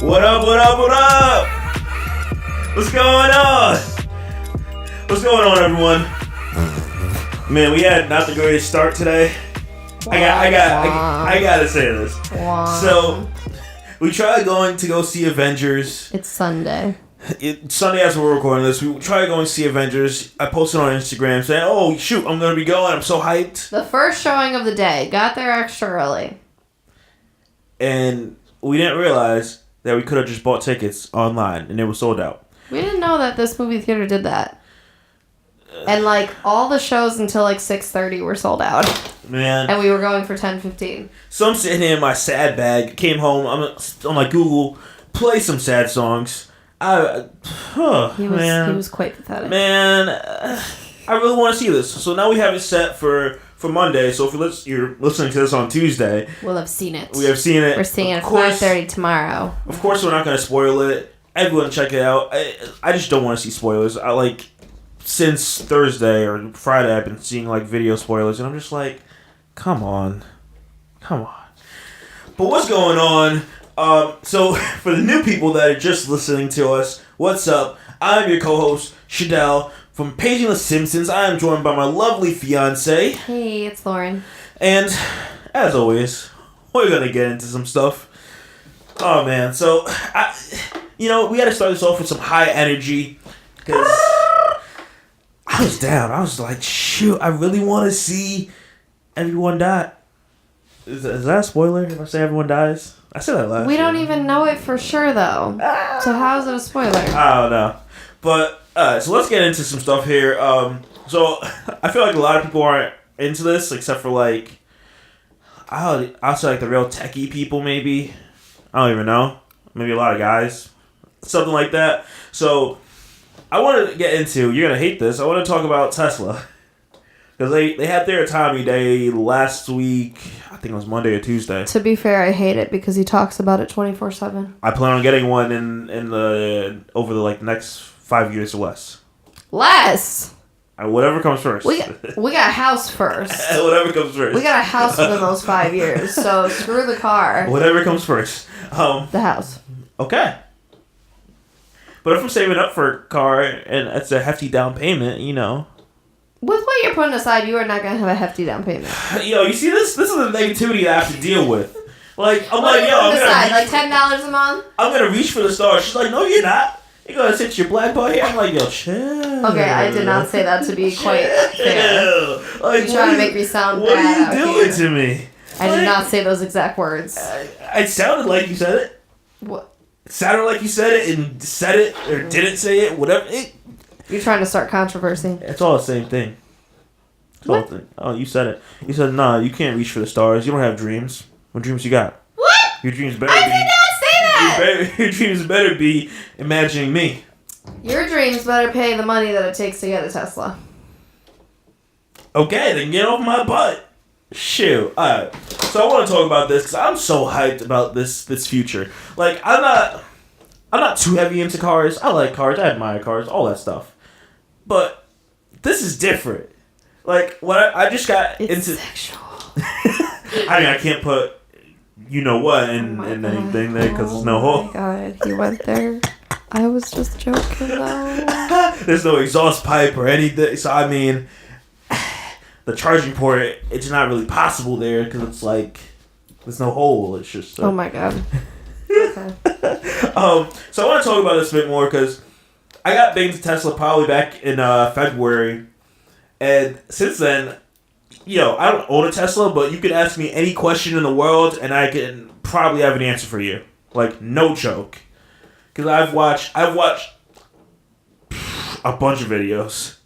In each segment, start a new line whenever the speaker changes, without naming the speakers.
What up, what up, what up? What's going on? What's going on, everyone? Man, we had not the greatest start today. I gotta say this. So, we tried going to go see Avengers.
It's Sunday.
Sunday as we're recording this, we tried going to see Avengers. I posted on Instagram saying, oh, shoot, I'm going to be going. I'm so hyped.
The first showing of the day. Got there extra early.
And we didn't realize that we could have just bought tickets online and they were sold out.
We didn't know that this movie theater did that. And all the shows until 6:30 were sold out.
Man.
And we were going for 10:15.
So I'm sitting here in my sad bag. Came home. I'm like, Google, play some sad songs.
He was quite pathetic.
Man, I really want to see this. So now we have it set for Monday. So if you're listening to this on Tuesday,
we'll have seen it.
We have seen it.
We're seeing it at 5:30 tomorrow.
Of course, we're not going to spoil it. Everyone check it out. I just don't want to see spoilers. Since Thursday or Friday, I've been seeing video spoilers, and I'm just like, come on. But what's going on? So for the new people that are just listening to us, what's up? I'm your co-host Shadell from PagingTheSimpsons. I am joined by my lovely fiance.
Hey, it's Lauren.
And as always, we're gonna get into some stuff. Oh man, so we got to start this off with some high energy because I was down. I was like, shoot, I really want to see everyone die. Is that a spoiler if I say everyone dies? I said that last
We
year.
don't even know it for sure, though. So how is it a spoiler?
I don't know. But, so let's get into some stuff here. So, I feel like a lot of people aren't into this, except for, I'll say, the real techie people, maybe. I don't even know. Maybe a lot of guys. Something like that. So, I want to get into, you're going to hate this, I want to talk about Tesla. Because they had their autonomy day last week. I think it was Monday or Tuesday.
To be fair, I hate it because he talks about it 24/7.
I plan on getting one over the next 5 years or less.
Less.
Whatever comes first.
We got a house first.
Whatever comes first.
We got a house within those 5 years, so screw the car.
Whatever comes first.
The house.
Okay. But if I'm saving up for a car and it's a hefty down payment,
With what you're putting aside, you are not going to have a hefty down payment.
You see this? This is the negativity that I have to deal with. I'm
$10 a month?
I'm going to reach for the stars. She's like, no, you're not. You're going to sit your black boy here. I'm like, yo, chill.
Okay, I did not say that to be quite fair. You're trying to make me sound
bad. What are you doing
here.
to me?
I did not say those exact words.
It sounded like you said it.
What?
It sounded like you said it and said it or didn't say it, whatever.
You're trying to start controversy.
It's all the same thing.
What?
Oh, you said it. You said, nah, you can't reach for the stars. You don't have dreams. What dreams you got?
What?
Your dreams better
I did not say that!
Your dreams better be imagining me.
Your dreams better pay the money that it takes to get a Tesla.
Okay, then get off my butt. Shoot. Alright. So I want to talk about this because I'm so hyped about this future. I'm not too heavy into cars. I like cars. I admire cars. All that stuff. But this is different. I just got into
sexual.
I can't put what in anything there because there's no hole.
Oh my god, he went there. I was just joking though.
There's no exhaust pipe or anything. So the charging port, it's not really possible there because it's there's no hole. It's just.
Oh my god. Okay.
So I want to talk about this a bit more because I got big into Tesla probably back in February. And since then, I don't own a Tesla, but you can ask me any question in the world, and I can probably have an answer for you. No joke. Because I've watched a bunch of videos.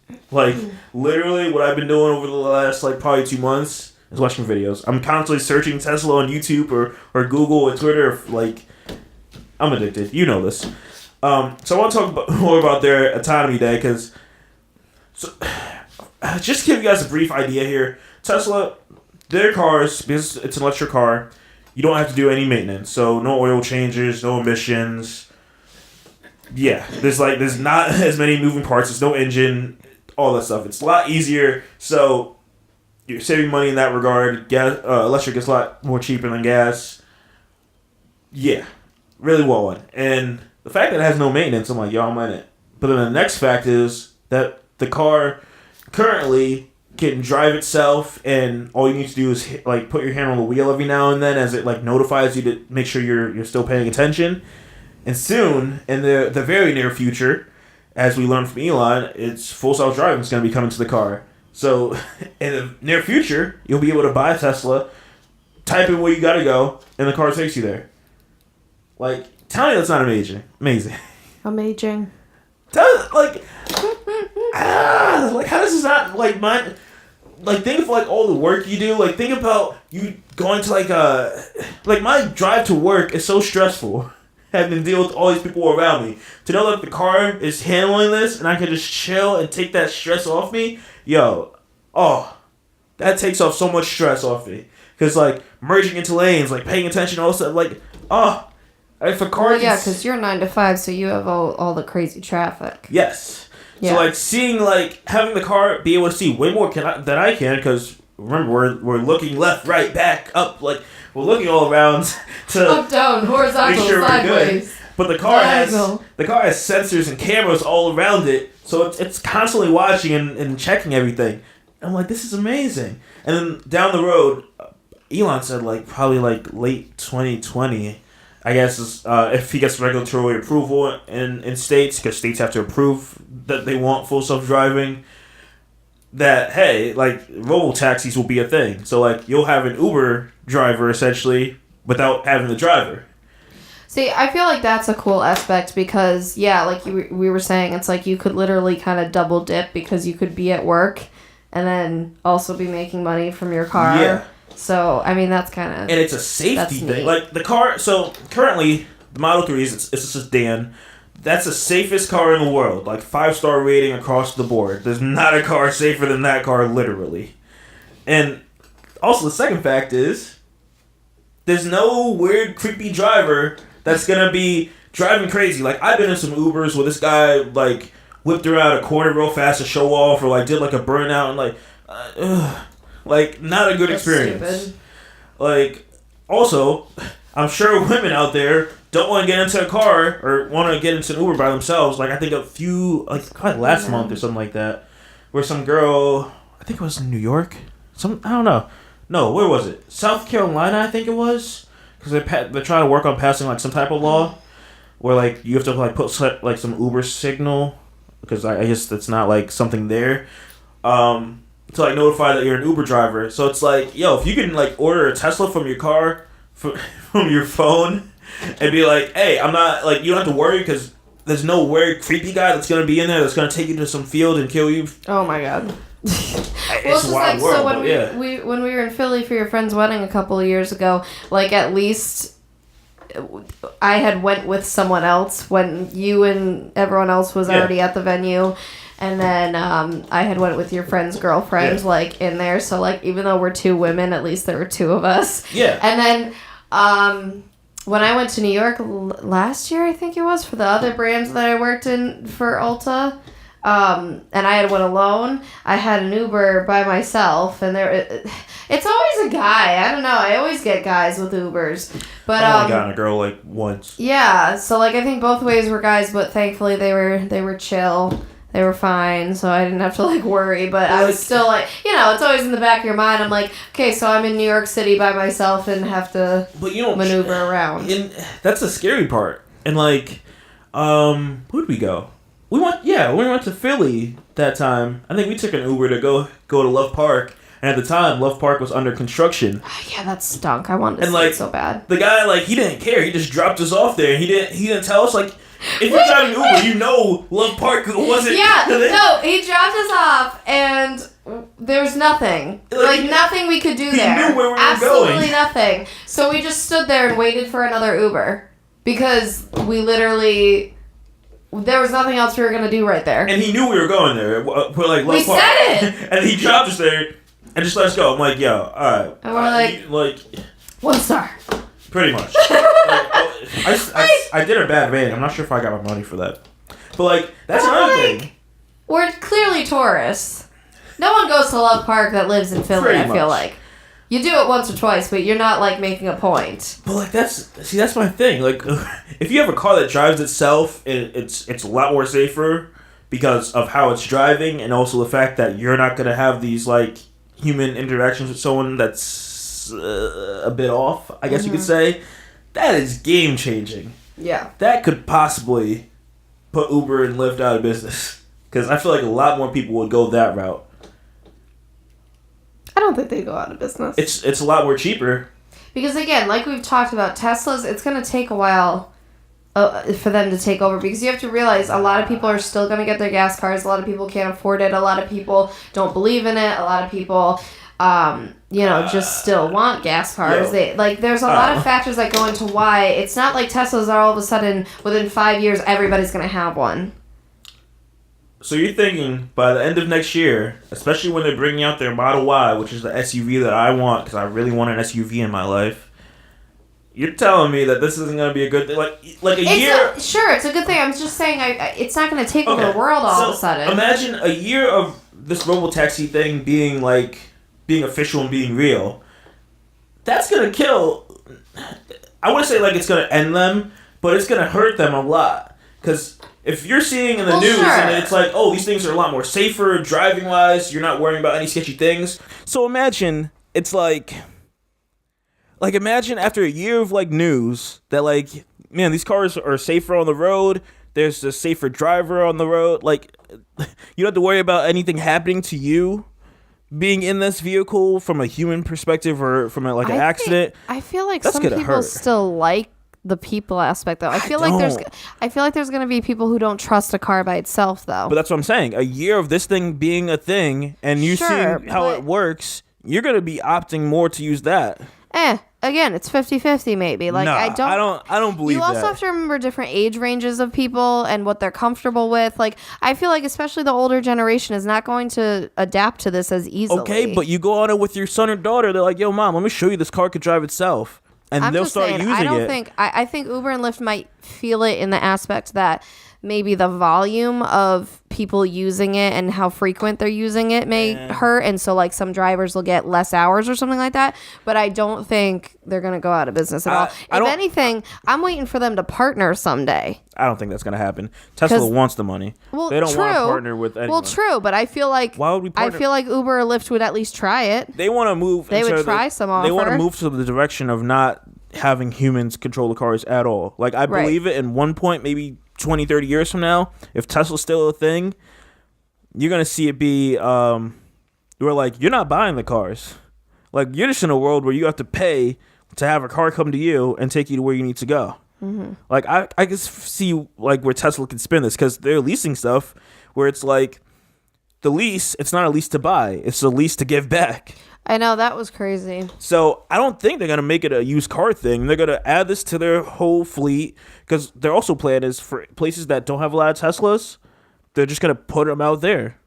Literally what I've been doing over the last, probably 2 months is watching videos. I'm constantly searching Tesla on YouTube or Google or Twitter. I'm addicted. You know this. So I want to talk more about their autonomy day, because... just to give you guys a brief idea here, Tesla, their cars, because it's an electric car, you don't have to do any maintenance. So no oil changes, no emissions. Yeah, there's not as many moving parts. There's no engine, all that stuff. It's a lot easier. So you're saving money in that regard. Gas, electric is a lot more cheaper than gas. Yeah, really want one. And the fact that it has no maintenance, I'm like, yo, I'm in it. But then the next fact is that the car currently can drive itself, and all you need to do is like put your hand on the wheel every now and then as it like notifies you to make sure you're still paying attention. And soon, in the very near future, as we learned from Elon, it's full self driving is going to be coming to the car. So in the near future, you'll be able to buy a Tesla, type in where you got to go, and the car takes you there. Like, tell me that's not amazing.
Amazing.
Like how does this not like mind? Like, think of like all the work you do. Like, think about you going to like my drive to work is so stressful. Having to deal with all these people around me. To know that the car is handling this and I can just chill and take that stress off me, that takes off so much stress off me. Because like merging into lanes, like paying attention, all stuff, like if a car.
Well, yeah, because you're 9 to 5, so you have all the crazy traffic.
Yes.
Yeah.
So like seeing like having the car be able to see way more than I can, because remember we're looking left, right, back, up, like we're looking all around to
up, down, horizontal,
make sure
sideways.
Good. But the car
diagonal.
has sensors and cameras all around it, so it's constantly watching and checking everything. And I'm like, this is amazing. And then down the road, Elon said like probably like late 2020. I guess if he gets regulatory approval in states, because states have to approve that they want full self-driving, that, hey, like, Robotaxis will be a thing. So, like, you'll have an Uber driver, essentially, without having the driver.
See, I feel like that's a cool aspect because, yeah, like we were saying, it's like you could literally kind of double dip because you could be at work and then also be making money from your car.
Yeah.
So, I mean, that's kind of...
And it's a safety thing.
Neat.
Like, the car... So, currently, the Model 3 it's a sedan. That's the safest car in the world. Like, 5-star rating across the board. There's not a car safer than that car, literally. And also, the second fact is, there's no weird, creepy driver that's gonna be driving crazy. Like, I've been in some Ubers where this guy, like, whipped around a corner real fast to show off, or, like, did, like, a burnout, and, like, not a good experience.
Stupid.
Like, also, I'm sure women out there don't want to get into a car or want to get into an Uber by themselves. Like, I think probably last month or something like that, where some girl, I think it was in New York. I don't know. No, where was it? South Carolina, I think it was. Because they're trying to work on passing, like, some type of law where, like, you have to, like, put, like, some Uber signal, because I guess that's not, like, something there. To like notify that you're an Uber driver. So it's like, yo, if you can like order a Tesla from your car, from your phone, and be like, hey, I'm not, like, you don't have to worry because there's no weird creepy guy that's gonna be in there that's gonna take you to some field and kill you.
Oh my god.
It's a wild world.
So when we were in Philly for your friend's wedding a couple of years ago, like, at least I had went with someone else when you and everyone else was already at the venue. And then I had went with your friend's girlfriend, like, in there. So, like, even though we're 2 women, at least there were 2 of us.
Yeah.
And then when I went to New York last year, I think it was, for the other brands that I worked in for Ulta, and I had went alone, I had an Uber by myself. And it's always a guy. I don't know. I always get guys with Ubers. But
I've only gotten a girl, like, once.
Yeah. So, like, I think both ways were guys, but thankfully they were chill. They were fine, so I didn't have to, like, worry. But I was still, like, it's always in the back of your mind. I'm like, okay, so I'm in New York City by myself and have to maneuver around.
And that's the scary part. And, like, who'd we go? We went to Philly that time. I think we took an Uber to go to Love Park. And at the time, Love Park was under construction.
Yeah, that stunk. I wanted to see it so bad.
The guy, like, he didn't care. He just dropped us off there. He didn't tell us, like, if you're driving Uber, Love Park wasn't...
Yeah, no, he dropped us off, and there's nothing. Like, nothing we could do there.
He knew where we were
Absolutely
going.
Nothing. So we just stood there and waited for another Uber. Because we literally... There was nothing else we were going to do right there.
And he knew we were going there. We're like, Love Park.
We said it!
And he dropped us there and just let us go. I'm like, yo, alright.
And we're like... 1 star.
Pretty much. I did a bad rating. I'm not sure if I got my money for that. But, like, that's another thing. We're
clearly tourists. No one goes to Love Park that lives in Philly, I feel like. You do it once or twice, but you're not like making a point.
But like that's my thing. Like, if you have a car that drives itself, it's a lot more safer because of how it's driving, and also the fact that you're not gonna have these like human interactions with someone that's a bit off. I guess you could say that is game changing.
Yeah,
that could possibly put Uber and Lyft out of business because I feel like a lot more people would go that route.
I don't think they go out of business.
It's a lot more cheaper.
Because again, like we've talked about, Teslas, it's going to take a while for them to take over because you have to realize a lot of people are still going to get their gas cars. A lot of people can't afford it. A lot of people don't believe in it. A lot of people, just still want gas cars. There's a lot of factors that go into why it's not like Teslas are all of a sudden within 5 years everybody's going to have one.
So you're thinking by the end of next year, especially when they're bringing out their Model Y, which is the SUV that I want because I really want an SUV in my life. You're telling me that this isn't going to be a good thing? Like a year?
Sure, it's a good thing. I'm just saying it's not going to take over the world all of a sudden.
Imagine a year of this Robotaxi thing being official and being real. That's going to kill... I wouldn't say like it's going to end them, but it's going to hurt them a lot. Because... if you're seeing in the news and it's like, oh, these things are a lot more safer driving-wise, you're not worrying about any sketchy things. So imagine it's like imagine after a year of like news that like, man, these cars are safer on the road. There's a safer driver on the road. Like, you don't have to worry about anything happening to you being in this vehicle from a human perspective or from an accident.
I feel like some people still like the people aspect though. I feel like there's going to be people who don't trust a car by itself though.
But that's what I'm saying. A year of this thing being a thing and you seeing how it works, you're going to be opting more to use that.
Again, it's 50-50 maybe. Like
I don't believe that.
You also have to remember different age ranges of people and what they're comfortable with. Like I feel like especially the older generation is not going to adapt to this as easily.
Okay, but you go on it with your son or daughter, they're like, "Yo, mom, let me show you this car could drive itself." And they'll start using it.
I think Uber and Lyft might feel it in the aspect that maybe the volume of people using it and how frequent they're using it may hurt. And so like some drivers will get less hours or something like that. But I don't think they're going to go out of business at all. If anything, I'm waiting for them to partner someday.
I don't think that's going to happen. Tesla wants the money.
Well,
they don't want to partner with anyone.
Well, true, but I feel like
why would we partner?
I feel like Uber or Lyft would at least try it.
They want to move.
They would try some offer.
They want to move to the direction of not having humans control the cars at all. Like I believe it in one point, maybe 20, 30 years from now, if Tesla's still a thing, you're going to see it be, we're like, you're not buying the cars. Like, you're just in a world where you have to pay to have a car come to you and take you to where you need to go. Mm-hmm. Like, I can see, like, where Tesla can spin this, because they're leasing stuff where it's like, the lease, it's not a lease to buy, it's a lease to give back.
I know, that was crazy.
So I don't think they're going to make it a used car thing. They're going to add this to their whole fleet because their also plan is for places that don't have a lot of Teslas, they're just going to put them out there.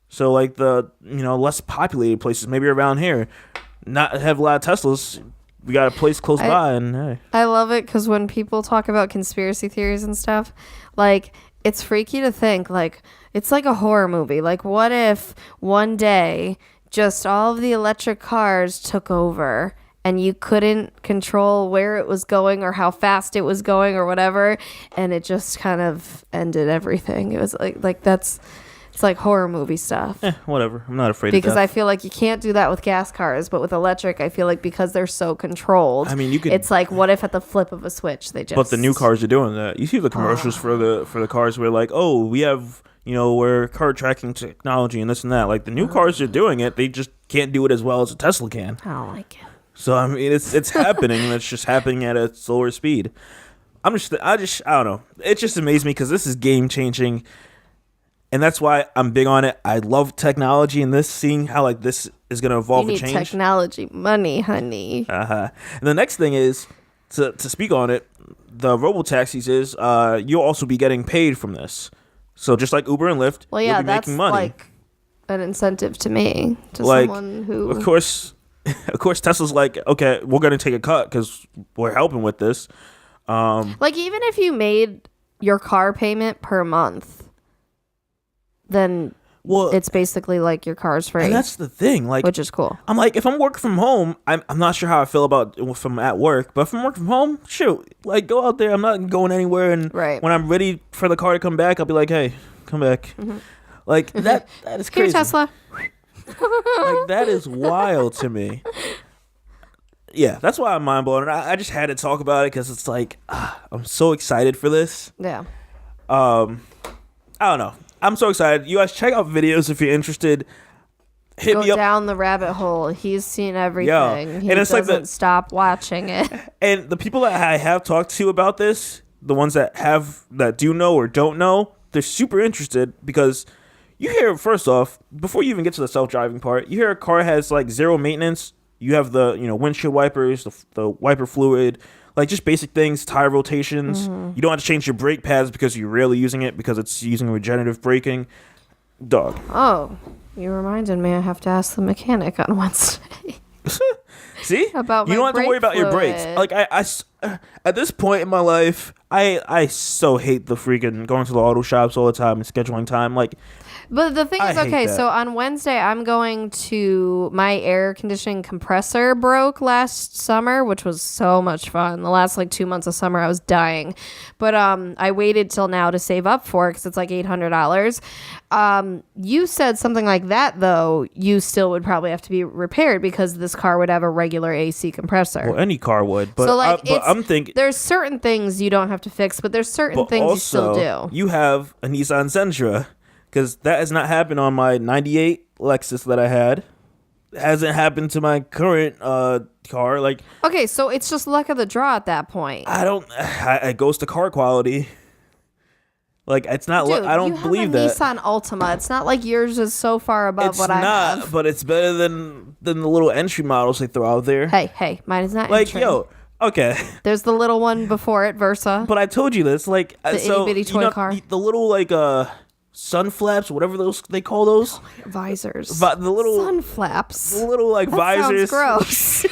So like the, less populated places, maybe around here, not have a lot of Teslas. We got a place close by and hey.
I love it because when people talk about conspiracy theories and stuff, like it's freaky to think like it's like a horror movie. Like what if one day just all of the electric cars took over and you couldn't control where it was going or how fast it was going or whatever, and it just kind of ended everything. It was it's like horror movie stuff.
Whatever. I'm not afraid of that.
Because I feel like you can't do that with gas cars, but with electric, I feel like because they're so controlled,
I mean, you could.
It's like, what if at the flip of a switch they just...
But the new cars are doing that. You see the commercials for the cars where like, oh, we have... we're car tracking technology and this and that. Like, the new cars are doing it. They just can't do it as well as a Tesla can.
I don't like it.
So, I mean, it's happening. It's just happening at a slower speed. I don't know. It just amazed me because this is game-changing. And that's why I'm big on it. I love technology and seeing how, like, this is going to evolve and change.
Technology money, honey.
Uh-huh. And the next thing is, to speak on it, the Robotaxis is, you'll also be getting paid from this. So just like Uber and Lyft, you'll be making money.
Like an incentive to me, to someone who...
Of course, Tesla's like, okay, we're going to take a cut because we're helping with this.
Like, even if you made your car payment per month, then
Well,
it's basically like your car's free.
And that's the thing, like,
which is cool.
I'm like, if I'm working from home, I'm not sure how I feel about if I'm at work, but if I'm working from home, shoot, like, go out there. I'm not going anywhere, and when I'm ready for the car to come back, I'll be like, hey, come back. Like, that is crazy.
Here, Tesla.
Like, that is wild to me. Yeah, that's why I'm mind blown. I just had to talk about it because it's like, I'm so excited for this.
Yeah.
I don't know. I'm so excited. You guys check out videos if you're interested. Hit me up.
Go down the rabbit hole. He's seen everything.
Yo,
he
and it's
doesn't
like
stop watching it.
And the people that I have talked to about this, the ones that do know or don't know, they're super interested because you hear, first off, before you even get to the self-driving part, you hear a car has like zero maintenance. You have the, windshield wipers, the wiper fluid, like just basic things, tire rotations. You don't have to change your brake pads because you're rarely using it because it's using regenerative braking. Dog.
Oh, you reminded me I have to ask the mechanic on Wednesday.
See?
About
you don't have to worry about your brakes.
fluid.
Like, I at this point in my life, I so hate the freaking going to the auto shops all the time and scheduling time. Like,
but the thing is,
I hate
okay,
that.
so on Wednesday, I'm going to, my air conditioning compressor broke last summer, which was so much fun. The last, 2 months of summer, I was dying. But I waited till now to save up for it because it's like $800. You said something like that, though, you still would probably have to be repaired because this car would have a regular AC compressor.
well, any car would. But,
So,
but I'm thinking...
There's certain things you don't have to fix, but there's certain things you still do.
You have a Nissan Sentra, because that has not happened on my 98 Lexus that I had. It hasn't happened to my current car. Like,
Okay, so it's just luck of the draw at that point.
it goes to car quality. Like, it's not.
Dude,
I don't believe that.
Nissan Altima. It's not like yours is so far above
It's
what I
not,
have.
but it's better than the little entry models they throw out there.
Hey, mine is not
Like,
entry.
yo, okay.
There's the little one before it, Versa.
But I told you this, like,
The
so
itty-bitty toy car.
the little sun flaps, whatever they call those.
Visors.
The little
Sun flaps.
the little
That
visors.
sounds gross.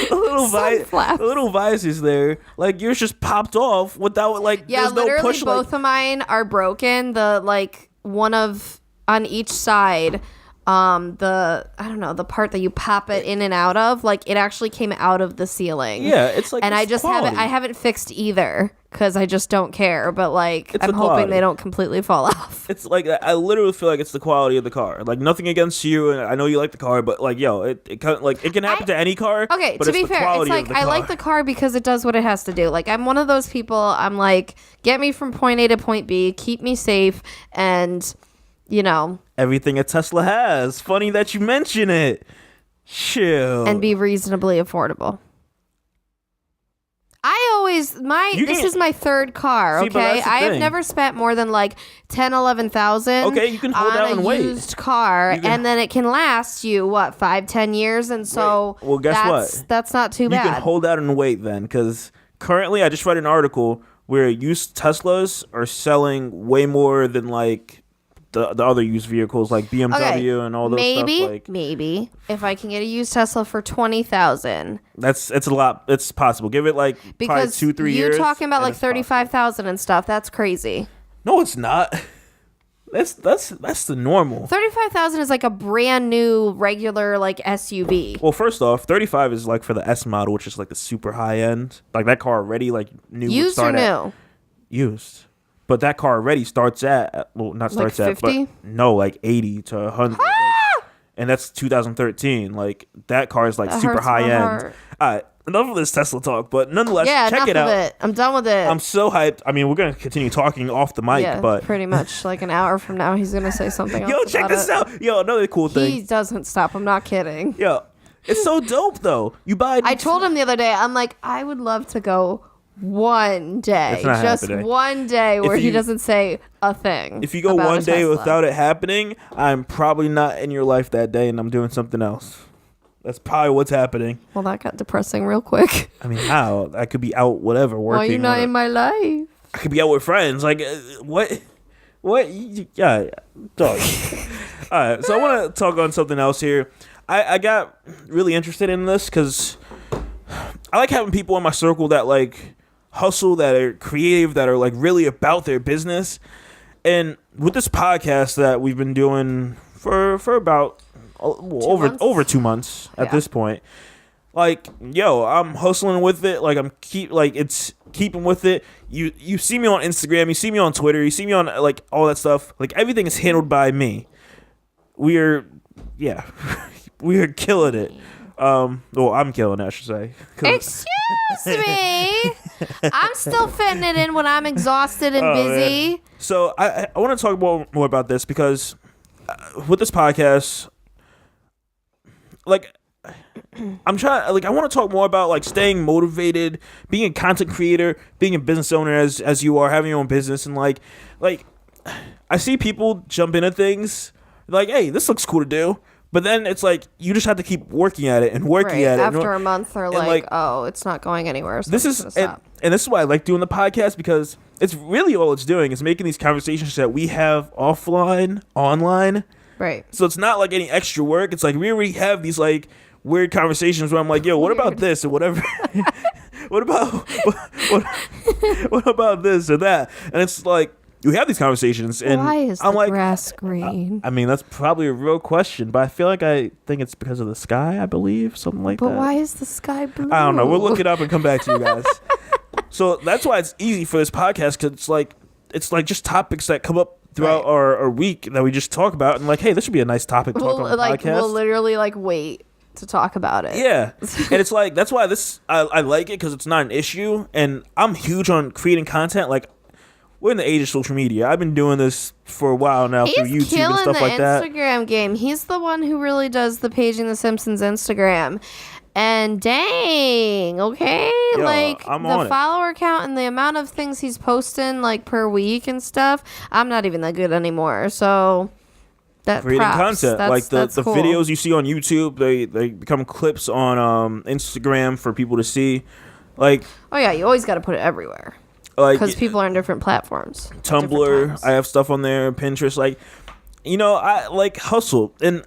The little visors there, like, yours just popped off without
Yeah,
there's no
literally
push.
both of mine are broken. The one of on each side. The part that you pop it in and out of, it actually came out of the ceiling.
Yeah, it's like,
and I just
quality.
haven't fixed either because I just don't care. But
It's
I'm
the
hoping
quality.
they don't completely fall off.
It's like, I literally feel like it's the quality of the car. Like, nothing against you, and I know you like the car, but it can happen to any car.
Okay,
but
to be
the
fair,
quality
it's
of the
I
car.
like the car because it does what it has to do. I'm one of those people. I'm like, get me from point A to point B, keep me safe, and
everything a Tesla has. Funny that you mention it. Chill.
and be reasonably affordable. This is my third car,
See, but
okay?
that's the
I have
thing.
never spent more than 10, 11,000
Okay, you can hold
on
out
a
and wait.
used car, and then it can last you 5-10 years, and so
Wait, well, guess what?
That's not too
You
bad.
can hold out and wait then, because currently I just read an article where used Teslas are selling way more than the other used vehicles like BMW and all those stuff.
Maybe if I can get a used Tesla for 20,000,
It's a lot. It's possible. Give it probably
because
2-3 years.
you're talking about
and it's
35,000 and stuff. That's crazy.
No, it's not. That's the normal.
35,000 is a brand new regular SUV.
Well, first off, 35 is for the S model, which is the super high end. That car already new. would
Used or
start at-
new?
Used. But that car already starts at, well, not starts at,
50?
but no, 80 to 100. And that's 2013. That car is
That
super
hurts
high
my
end.
heart.
All right, enough of this Tesla talk, but nonetheless,
Yeah,
check
enough
it out.
of it. I'm done with it.
I'm so hyped. I mean, we're going to continue talking off the mic,
yeah,
but.
pretty much an hour from now, he's gonna say something else.
Yo, check
about
this
it.
out. Yo, another cool thing.
He doesn't stop. I'm not kidding.
Yo, it's so dope, though. You buy.
I told him the other day, I'm like, I would love to go one day,
It's not
just
happening.
one day where he
you-
doesn't say a thing.
If you go
about
one
a
day
Tesla.
without it happening, I'm probably not in your life that day, and I'm doing something else. That's probably what's happening.
Well, that got depressing real quick.
I mean, how? I could be out, whatever, working.
Why are you not
or-
in my life?
I could be out with friends. What? Yeah, dog. All right, so I want to talk on something else here. I got really interested in this because I like having people in my circle that hustle, that are creative, that are really about their business. And with this podcast that we've been doing for about over 2 months at this point, like, yo, I'm hustling with it. Like, it's keeping with it. You see me on Instagram, you see me on Twitter, you see me on like all that stuff. Like, everything is handled by me. We are killing it. Well, I'm killing it, I should say.
Excuse me. I'm still fitting it in when I'm exhausted and busy.
Man. So I want to talk more about this because with this podcast, like, I'm trying, like, I want to talk more about like staying motivated, being a content creator, being a business owner as you are, having your own business, and like I see people jump into things like, hey, this looks cool to do. But then it's like you just have to keep working at it and working at it.
After a month, they're like, "Oh, it's not going anywhere." So
this is and this is why I like doing the podcast, because it's really all it's doing is making these conversations that we have offline, online.
Right.
So it's not like any extra work. It's like we already have these like weird conversations where I'm like, "Yo, what about this or whatever? what about this or that?" And it's like, we have these conversations, and
why is
I'm
the
like,
grass green?
I mean, that's probably a real question, but I think it's because of the sky, I believe, something like that.
But why is the sky blue?
I don't know. We'll look it up and come back to you guys. So that's why it's easy for this podcast, because it's like just topics that come up throughout our week that we just talk about, and like, hey, this should be a nice topic to talk on the podcast.
We'll literally like wait to talk about it.
Yeah. And it's like, that's why I like it, because it's not an issue, and I'm huge on creating content. Like, we're in the age of social media. I've been doing this for a while now through YouTube and stuff like that.
He's killing the Instagram game. He's the one who really does the Paging the Simpsons Instagram. And dang, okay,
yo,
like
I'm
the follower count and the amount of things he's posting like per week and stuff. I'm not even that good anymore. So that
creating content, like the
cool.
videos you see on YouTube, they become clips on Instagram for people to see. Like,
oh yeah, you always got to put it everywhere. Because people are on different platforms.
Tumblr, I have stuff on there. Pinterest, like, you know, I like hustle, and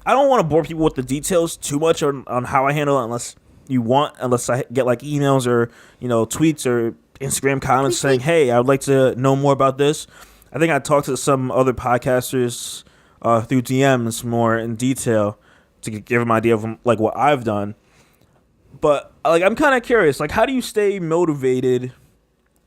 I don't want to bore people with the details too much on how I handle it, unless I get like emails or, you know, tweets or Instagram comments saying, hey, I would like to know more about this. I think I talked to some other podcasters through DMs more in detail to give them an idea of like what I've done. But like, I'm kind of curious, like, how do you stay motivated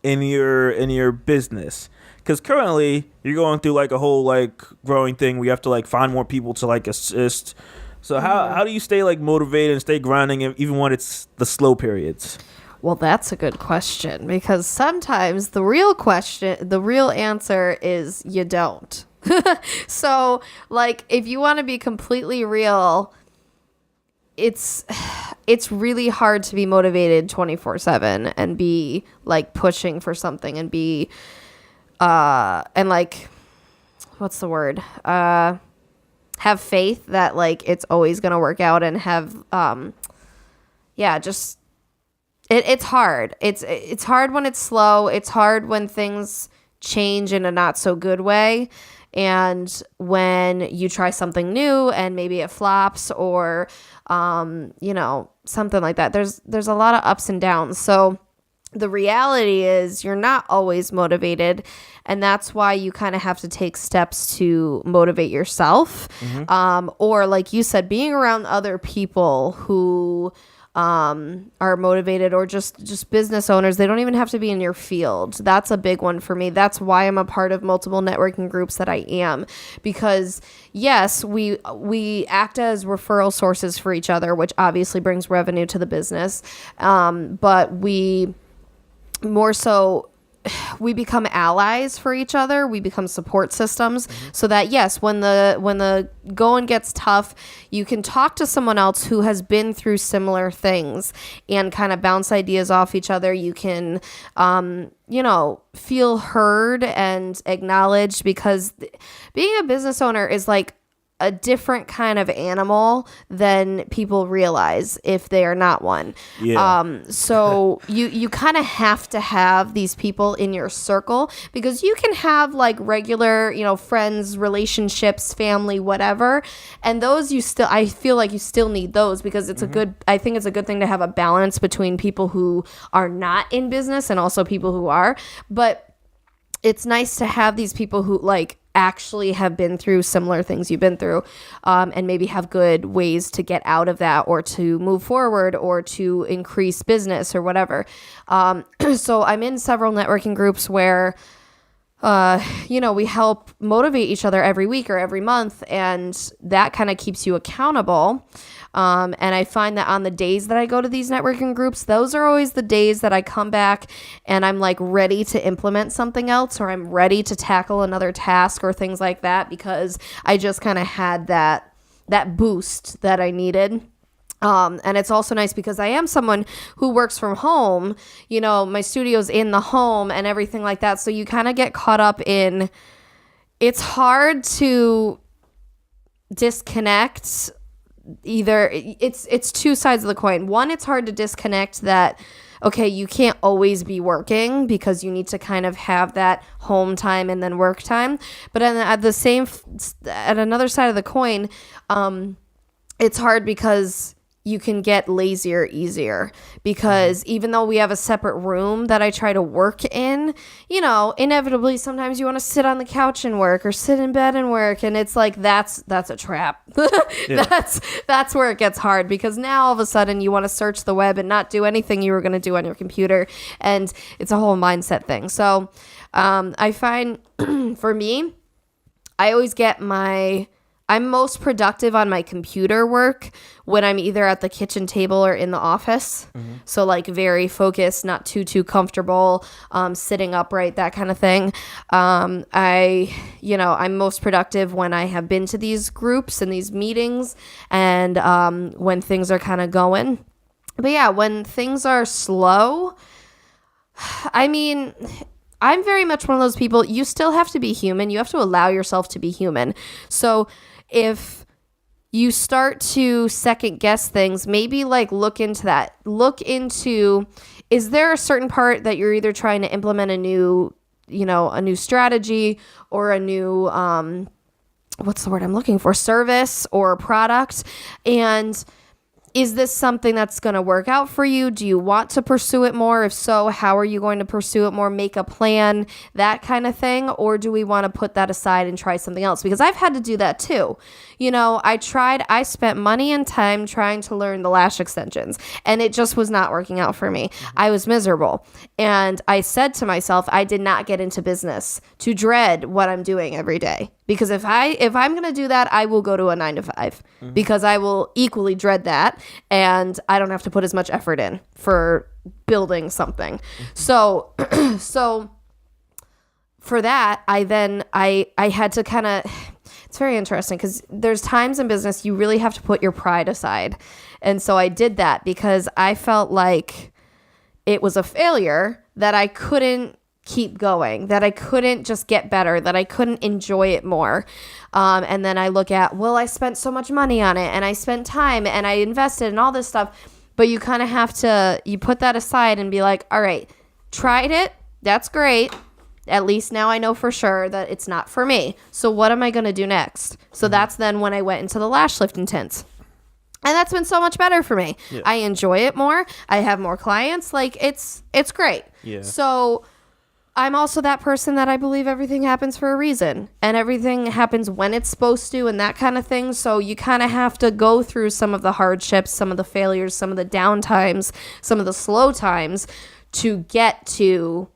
in your business? Because currently you're going through like a whole like growing thing. We have to like find more people to like assist. So how do you stay like motivated and stay grinding even when it's the slow periods?
Well, that's a good question, because sometimes the real answer is you don't. So like, if you want to be completely real, it's really hard to be motivated 24/7 and be like pushing for something and be and like, what's the word, have faith that like it's always gonna work out, and have just it's hard. It's hard when it's slow. It's hard when things change in a not so good way. And when you try something new and maybe it flops, or, you know, something like that, there's a lot of ups and downs. So the reality is you're not always motivated. And that's why you kind of have to take steps to motivate yourself. Mm-hmm. Or like you said, being around other people who are motivated, or just business owners. They don't even have to be in your field. That's a big one for me. That's why I'm a part of multiple networking groups that I am, because yes, we act as referral sources for each other, which obviously brings revenue to the business. But we more so, we become allies for each other. We become support systems, so that yes, when the going gets tough, you can talk to someone else who has been through similar things and kind of bounce ideas off each other. You can, you know, feel heard and acknowledged, because being a business owner is like a different kind of animal than people realize if they are not one. Yeah. So you kind of have to have these people in your circle, because you can have like regular, you know, friends, relationships, family, whatever. And those I feel like you still need those, because it's I think it's a good thing to have a balance between people who are not in business and also people who are. But it's nice to have these people who like actually have been through similar things you've been through, and maybe have good ways to get out of that or to move forward or to increase business or whatever. So I'm in several networking groups where we help motivate each other every week or every month, and that kind of keeps you accountable. And I find that on the days that I go to these networking groups, those are always the days that I come back and I'm like ready to implement something else, or I'm ready to tackle another task or things like that, because I just kind of had that boost that I needed. And it's also nice because I am someone who works from home, my studio's in the home and everything like that. So you kind of get caught up in, it's hard to disconnect. Either it's two sides of the coin. One, it's hard to disconnect that, okay, you can't always be working because you need to kind of have that home time and then work time. But at another side of the coin, it's hard because you can get lazier easier, because even though we have a separate room that I try to work in, inevitably sometimes you want to sit on the couch and work or sit in bed and work, and it's like that's a trap. Yeah. That's where it gets hard, because now all of a sudden you want to search the web and not do anything you were going to do on your computer, and it's a whole mindset thing. So I find for me, I always get I'm most productive on my computer work when I'm either at the kitchen table or in the office. Mm-hmm. So like very focused, not too comfortable, sitting upright, that kind of thing. I'm most productive when I have been to these groups and these meetings, and when things are kind of going. But yeah, when things are slow, I mean, I'm very much one of those people, you still have to be human. You have to allow yourself to be human. So if you start to second guess things, maybe like look into that. Look into, is there a certain part that you're either trying to implement a new strategy or a new, what's the word I'm looking for? Service or product. And is this something that's going to work out for you? Do you want to pursue it more? If so, how are you going to pursue it more? Make a plan, that kind of thing. Or do we want to put that aside and try something else? Because I've had to do that too. I spent money and time trying to learn the lash extensions, and it just was not working out for me. I was miserable. And I said to myself, I did not get into business to dread what I'm doing every day. Because if I'm going to do that, I will go to a 9-to-5, because I will equally dread that, and I don't have to put as much effort in for building something. So for that, I had to kind of, it's very interesting because there's times in business you really have to put your pride aside. And so I did that because I felt like it was a failure, that I couldn't keep going, that I couldn't just get better, that I couldn't enjoy it more. And then I look at, well, I spent so much money on it, and I spent time, and I invested in all this stuff. But you kind of have to, you put that aside and be like, all right, tried it. That's great. At least now I know for sure that it's not for me. So what am I going to do next? So that's then when I went into the lash lift intense. And that's been so much better for me. Yeah. I enjoy it more. I have more clients. Like it's great. Yeah. So I'm also that person that I believe everything happens for a reason, and everything happens when it's supposed to, and that kind of thing. So you kind of have to go through some of the hardships, some of the failures, some of the downtimes, some of the slow times to get to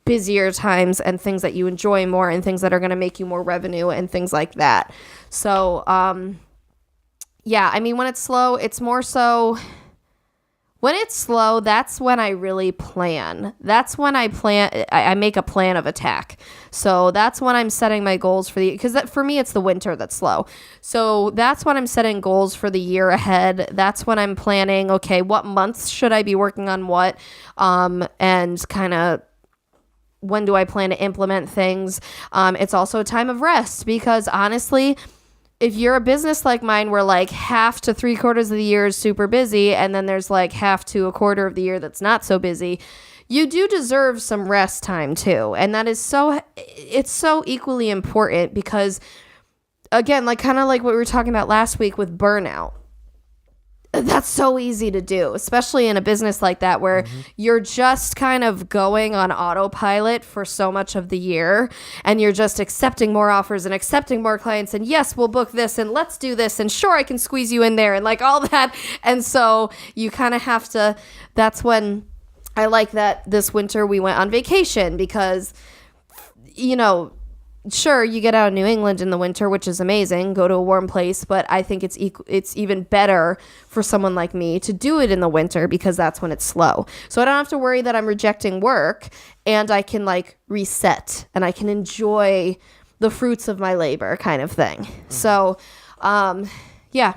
busier times and things that you enjoy more and things that are going to make you more revenue and things like that. So, yeah, I mean, when it's slow, it's more so... When it's slow, that's when I really plan. That's when I make a plan of attack. So that's when I'm setting my goals for because for me, it's the winter that's slow. So that's when I'm setting goals for the year ahead. That's when I'm planning, okay, what months should I be working on what? And kind of when do I plan to implement things? It's also a time of rest because honestly, if you're a business like mine where like half to 3/4 of the year is super busy and then there's like half to 1/4 of the year that's not so busy, you do deserve some rest time too. And that is it's so equally important because again, like kind of like what we were talking about last week with burnout. That's so easy to do, especially in a business like that where you're just kind of going on autopilot for so much of the year, and you're just accepting more offers and accepting more clients, and yes, we'll book this, and let's do this, and sure, I can squeeze you in there, and like all that. And so you kind of have to, that's when I like that this winter we went on vacation, because, you know, sure, you get out of New England in the winter, which is amazing, go to a warm place, but I think it's even better for someone like me to do it in the winter, because that's when it's slow. So I don't have to worry that I'm rejecting work, and I can like reset, and I can enjoy the fruits of my labor kind of thing. So, yeah,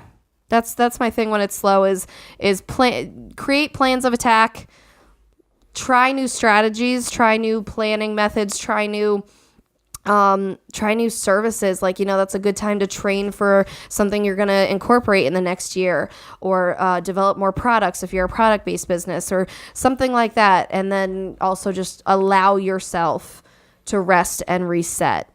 that's my thing when it's slow is create plans of attack, try new strategies, try new planning methods, try new services. Like, you know, that's a good time to train for something you're going to incorporate in the next year, or develop more products if you're a product-based business or something like that. And then also just allow yourself to rest and reset.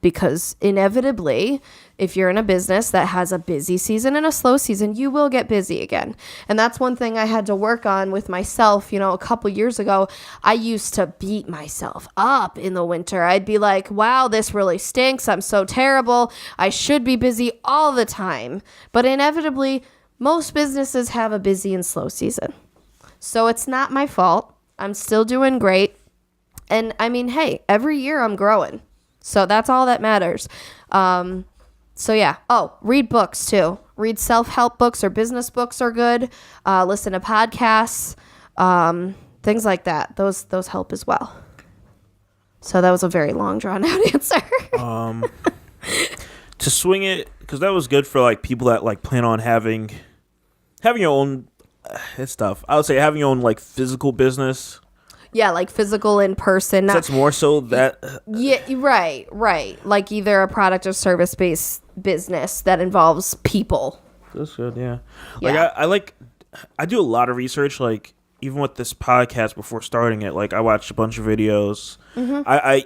Because inevitably, if you're in a business that has a busy season and a slow season, you will get busy again. And that's one thing I had to work on with myself. You know, a couple years ago, I used to beat myself up in the winter. I'd be like, wow, this really stinks. I'm so terrible. I should be busy all the time. But inevitably, most businesses have a busy and slow season. So it's not my fault. I'm still doing great. And I mean, hey, every year I'm growing. So that's all that matters. So yeah. Oh, read books too. Read self-help books or business books are good. Listen to podcasts, things like that. Those help as well. So that was a very long drawn out answer.
To swing it, because that was good for like people that like plan on having your own. It's tough. I would say having your own like physical business.
Yeah, like physical in person.
That's more so that.
Yeah, right. Like either a product or service based business that involves people.
That's good, yeah. Like I do a lot of research. Like even with this podcast before starting it, like I watched a bunch of videos. I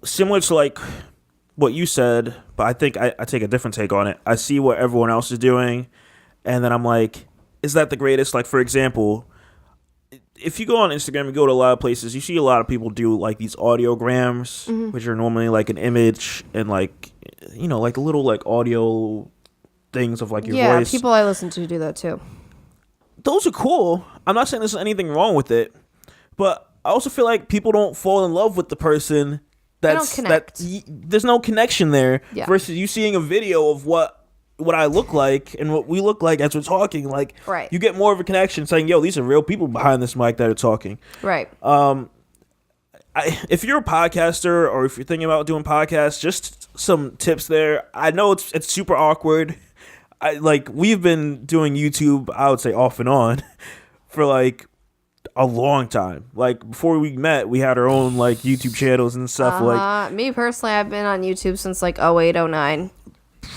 similar to like what you said, but I think I take a different take on it. I see what everyone else is doing, and then I'm like, is that the greatest? Like for example, if you go on Instagram, you go to a lot of places, you see a lot of people do like these audiograms, which are normally like an image and like, you know, like little like audio things of like your voice.
Yeah, people I listen to do that too.
Those are cool. I'm not saying there's anything wrong with it, but I also feel like people don't fall in love with the person there's no connection there. Yeah. Versus you seeing a video of what I look like and what we look like as we're talking, like right. You get more of a connection saying, yo, these are real people behind this mic that are talking.
Right.
If you're a podcaster or if you're thinking about doing podcasts, just some tips there. I know it's super awkward. We've been doing YouTube, I would say off and on for like a long time. Like before we met, we had our own like YouTube channels and stuff. Like
me personally, I've been on YouTube since like 08, 09.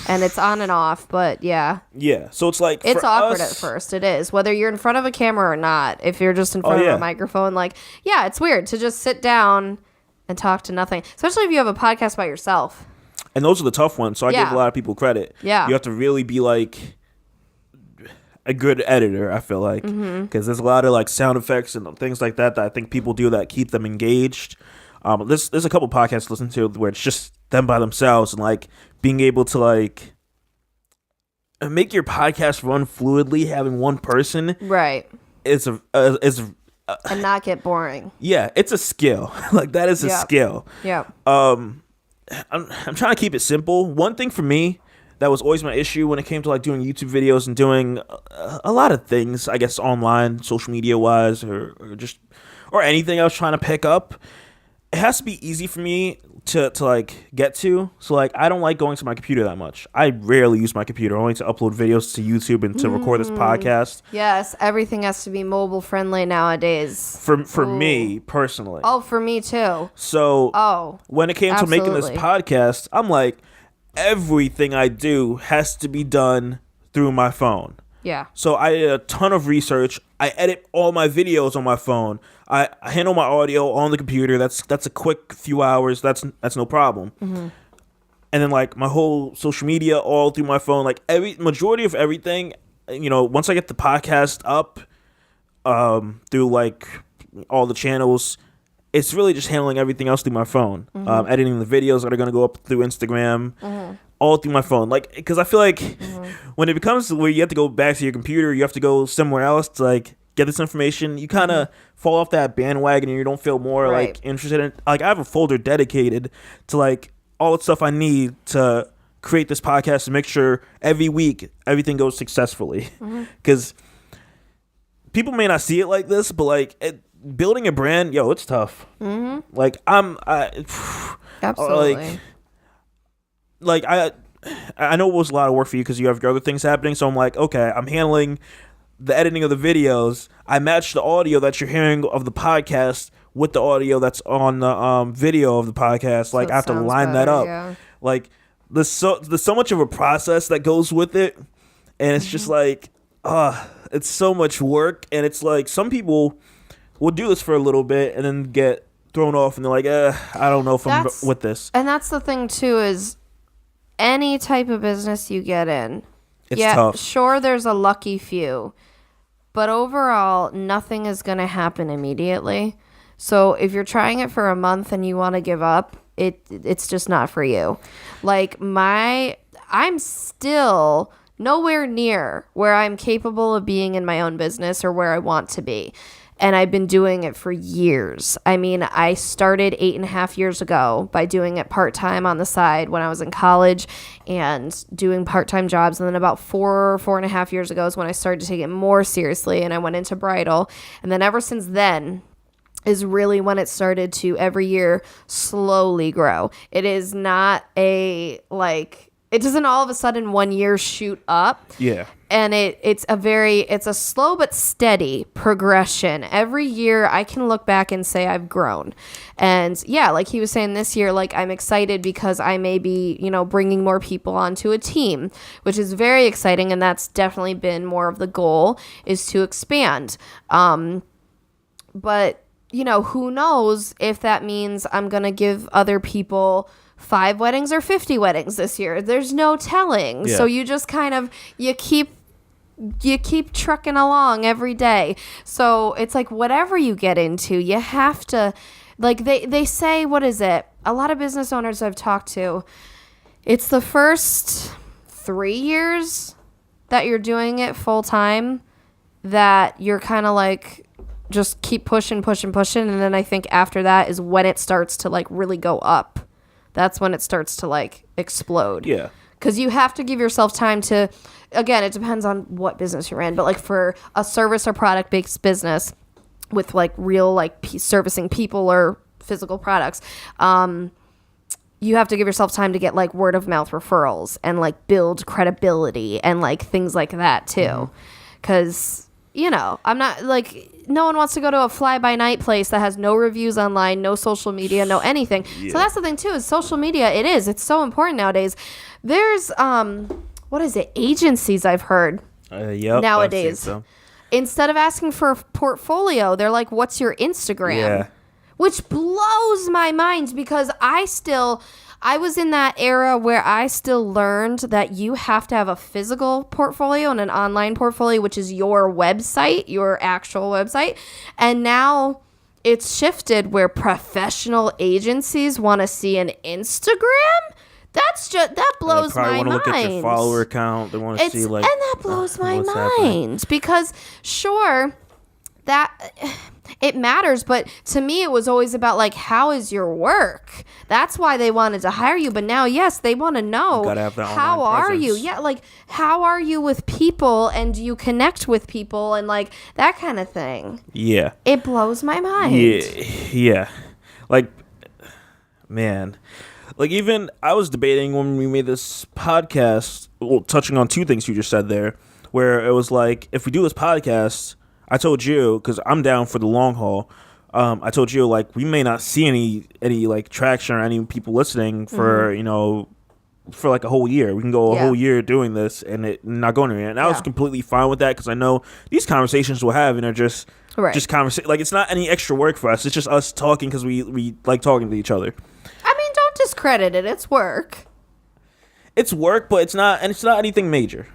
And it's on and off, but yeah.
Yeah, so it's like
it's awkward at first. It is, whether you're in front of a camera or not. If you're just in front of a microphone, like it's weird to just sit down and talk to nothing, especially if you have a podcast by yourself.
And those are the tough ones. So I give a lot of people credit. Yeah, you have to really be like a good editor. I feel like because there's a lot of like sound effects and things like that I think people do that keep them engaged. There's a couple podcasts to listen to where it's just them by themselves and like being able to like make your podcast run fluidly, having one person
right
is
and not get boring.
Yeah, it's a skill. Like that is a skill.
Yeah.
I'm trying to keep it simple. One thing for me that was always my issue when it came to like doing YouTube videos and doing a lot of things, I guess online, social media wise, or anything I was trying to pick up. It has to be easy for me to like get to. So like I don't like going to my computer that much. I rarely use my computer, only to upload videos to YouTube and to record this podcast.
Yes, everything has to be mobile friendly nowadays.
For me personally.
Oh, for me too.
So when it came to making this podcast, I'm like, everything I do has to be done through my phone.
Yeah.
So I did a ton of research. I edit all my videos on my phone. I handle my audio on the computer. That's a quick few hours. That's no problem. Mm-hmm. And then like my whole social media all through my phone. Like majority of everything once I get the podcast up through like all the channels, it's really just handling everything else through my phone. Editing the videos that are going to go up through Instagram, all through my phone. Like, because I feel like when it becomes where you have to go back to your computer, you have to go somewhere else to like get this information, you kind of fall off that bandwagon and you don't feel more like interested in. Like, I have a folder dedicated to like all the stuff I need to create this podcast and make sure every week everything goes successfully. Because people may not see it like this, but like building a brand, it's tough. Like
Absolutely.
Like I know it was a lot of work for you because you have your other things happening. So I'm like, okay, I'm handling the editing of the videos. I match the audio that you're hearing of the podcast with the audio that's on the video of the podcast. Like, I have to line that up. Yeah. Like, there's so much of a process that goes with it, and it's just like, it's so much work. And it's like, some people will do this for a little bit and then get thrown off, and they're like, I don't know if I'm with this.
And that's the thing too, is any type of business you get in,
it's tough.
Sure, there's a lucky few, but overall, nothing is going to happen immediately. So if you're trying it for a month and you want to give up, it's just not for you. Like, I'm still nowhere near where I'm capable of being in my own business or where I want to be. And I've been doing it for years. I mean, I started 8.5 years ago by doing it part-time on the side when I was in college and doing part-time jobs. And then about 4.5 years ago is when I started to take it more seriously, and I went into bridal. And then ever since then is really when it started to every year slowly grow. It is not it doesn't all of a sudden 1 year shoot up.
Yeah.
And it's a slow but steady progression. Every year I can look back and say I've grown. And yeah, like he was saying, this year, like, I'm excited because I may be, bringing more people onto a team, which is very exciting. And that's definitely been more of the goal, is to expand. But who knows if that means I'm going to give other people 5 weddings or 50 weddings this year. There's no telling. Yeah. So you just kind of, you keep trucking along every day. So it's like, whatever you get into, you have to, like, they say, what is it? A lot of business owners I've talked to, it's the first 3 years that you're doing it full time that you're kind of like, just keep pushing. And then I think after that is when it starts to like really go up. That's when it starts to like explode. Yeah. Because you have to give yourself time to, again, it depends on what business you're in, but like for a service or product based business with like real like servicing people or physical products, you have to give yourself time to get like word of mouth referrals and like build credibility and like things like that too. Because, I'm not like, no one wants to go to a fly-by-night place that has no reviews online, no social media, no anything. Yeah. So that's the thing too, is social media. It's so important nowadays. There's what is it, agencies I've heard nowadays. So. Instead of asking for a portfolio, they're like, what's your Instagram? Yeah. Which blows my mind, because I was in that era where I still learned that you have to have a physical portfolio and an online portfolio, which is your website, your actual website. And now it's shifted where professional agencies want to see an Instagram. That blows my mind. They want to look at your follower
count. They want to see like,
and that blows my mind happening. Because sure, that it matters, but to me it was always about like, how is your work? That's why they wanted to hire you. But now, yes, they want to know, how are you? Yeah, like, how are you with people, and do you connect with people, and like that kind of thing. Yeah, it blows my mind.
Yeah. Like, man, like, even I was debating when we made this podcast, touching on 2 things you just said there, where it was like, if we do this podcast, I told you, because I'm down for the long haul, I told you, like, we may not see any like traction or any people listening for, for like a whole year. We can go a whole year doing this and it not going anywhere. And I was completely fine with that, because I know these conversations we're having are just conversation. Like, it's not any extra work for us. It's just us talking because we like talking to each other.
I mean, don't discredit it. It's work.
It's work, but it's not anything major.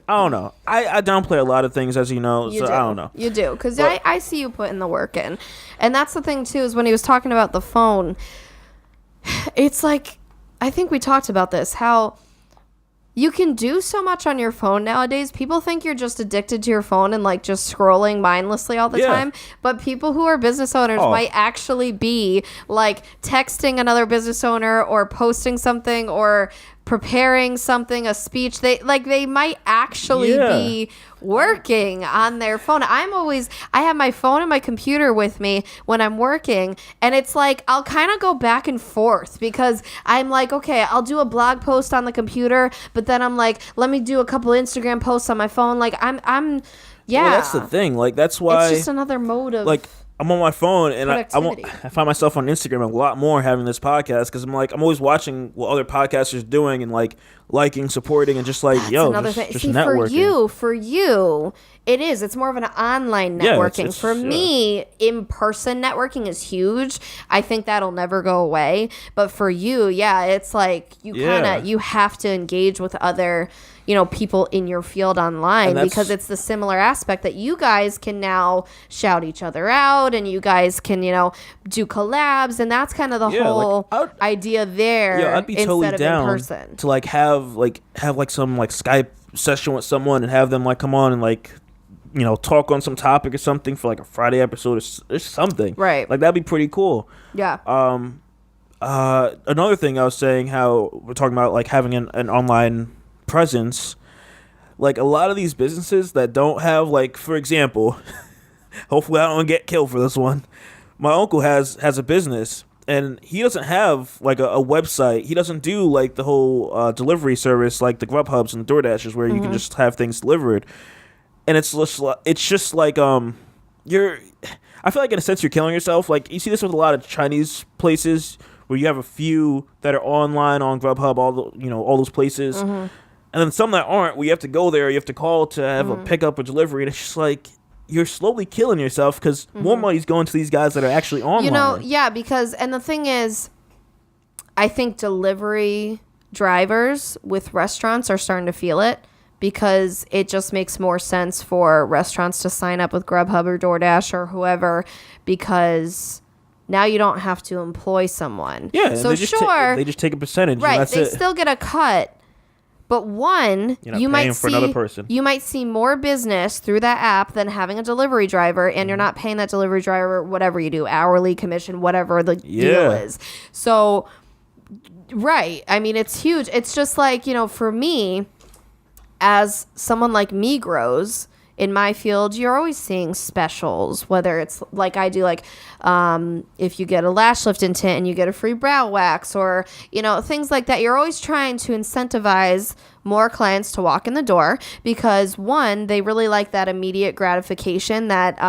I don't know. I downplay a lot of things, as you know,
You
so
do.
I don't know.
You do, because I see you putting the work in. And that's the thing, too, is when he was talking about the phone, it's like, I think we talked about this, how you can do so much on your phone nowadays. People think you're just addicted to your phone and like just scrolling mindlessly all the time. But people who are business owners might actually be like texting another business owner or posting something or preparing something, a speech. They might actually be working on their phone. I have my phone and my computer with me when I'm working, and it's like I'll kind of go back and forth because I'm like, okay, I'll do a blog post on the computer, but then I'm like, let me do a couple Instagram posts on my phone. Like I'm well,
that's the thing. Like that's why
it's just another mode of
like I'm on my phone and I find myself on Instagram a lot more having this podcast because I'm always watching what other podcasters are doing and like liking, supporting, and just like just networking.
For you, it's more of an online networking. For me, in-person networking is huge. I think that'll never go away. But for you, it's like you have to engage with other people in your field online because it's the similar aspect that you guys can now shout each other out and you guys can, do collabs, and that's kind of the whole idea there.
Yeah, I'd be totally down
in person.
to have some like Skype session with someone and have them like come on and like talk on some topic or something for like a Friday episode or something.
Right.
Like that'd be pretty cool.
Yeah.
Another thing I was saying, how we're talking about like having an online presence, like a lot of these businesses that don't have, like, for example, hopefully I don't get killed for this one. My uncle has a business and he doesn't have like a website. He doesn't do like the whole delivery service like the Grubhubs and the DoorDashes where you can just have things delivered. And it's just like you're, I feel like in a sense you're killing yourself. Like you see this with a lot of Chinese places where you have a few that are online on Grubhub, all those places. And then some that aren't, where you have to go there, you have to call to have a pickup or delivery. And it's just like, you're slowly killing yourself because more money's going to these guys that are actually online.
Because, and the thing is, I think delivery drivers with restaurants are starting to feel it because it just makes more sense for restaurants to sign up with Grubhub or DoorDash or whoever because now you don't have to employ someone.
Yeah,
so
they just take a percentage.
Right,
and that's
they still get a cut. But you might see
another person.
You might see more business through that app than having a delivery driver, and you're not paying that delivery driver whatever you do, hourly, commission, whatever the deal is. So, right. I mean, it's huge. It's just like, for me, as someone like me grows in my field, you're always seeing specials, whether it's like I do, like if you get a lash lift and tint and you get a free brow wax or, things like that. You're always trying to incentivize more clients to walk in the door because, one, they really like that immediate gratification, that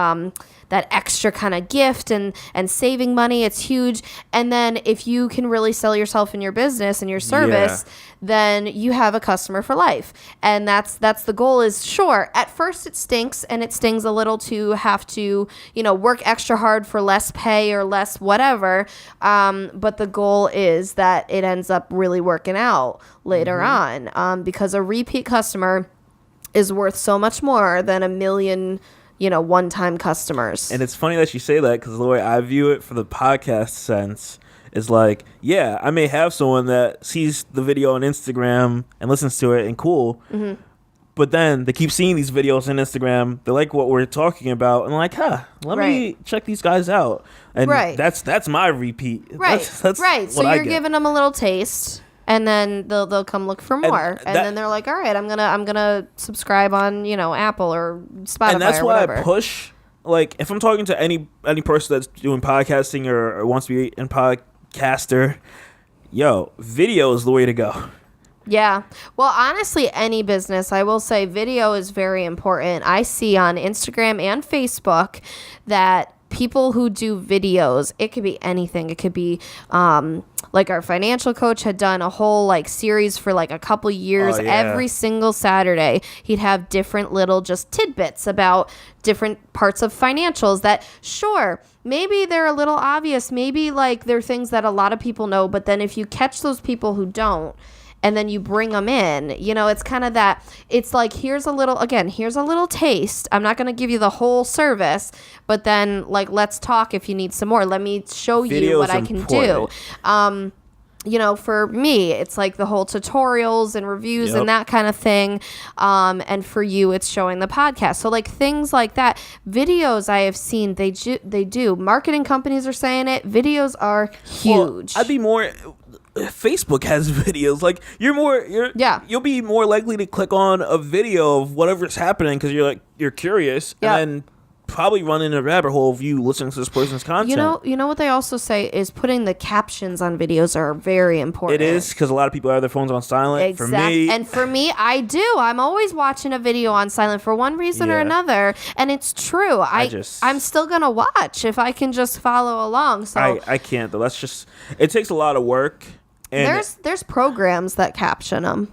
extra kind of gift and saving money. It's huge. And then if you can really sell yourself in your business and your service, then you have a customer for life. And that's the goal. Is sure, at first it stinks and it stings a little to have to, work extra hard for less pay or less whatever. But the goal is that it ends up really working out later on, because a repeat customer is worth so much more than a million one-time customers.
And it's funny that you say that because the way I view it for the podcast sense is like, yeah, I may have someone that sees the video on Instagram and listens to it and cool, but then they keep seeing these videos on Instagram. They like what we're talking about and like, let me check these guys out. And that's my repeat.
Right.
That's
so you're giving them a little taste. And then they'll come look for more, and then they're like, "All right, I'm gonna subscribe on Apple or Spotify."
And that's
or
why
whatever.
I push. Like, if I'm talking to any person that's doing podcasting or wants to be a podcaster, video is the way to go.
Yeah. Well, honestly, any business, I will say, video is very important. I see on Instagram and Facebook that people who do videos, it could be anything. It could be like our financial coach had done a whole series for a couple years. Every single Saturday he'd have different little just tidbits about different parts of financials that, sure, maybe they're a little obvious, maybe they're things that a lot of people know, but then if you catch those people who don't and then you bring them in. It's kind of that. It's like, here's a little taste. I'm not going to give you the whole service, but then like, let's talk if you need some more. Let me show you what I can do. For me, it's like the whole tutorials and reviews and that kind of thing. And for you, it's showing the podcast. So like things like that. Videos I have seen, they do. Marketing companies are saying it. Videos are huge.
Well, I'd be more... Facebook has videos. Like you'll be more likely to click on a video of whatever's happening because you're curious and then probably run in a rabbit hole of you listening to this person's content.
You know what they also say is putting the captions on videos are very important.
It is, because a lot of people have their phones on silent.
Exactly. For me, I do. I'm always watching a video on silent for one reason or another, and it's true. I'm still gonna watch if I can just follow along. So
I can't though. It takes a lot of work. And
there's programs that caption them.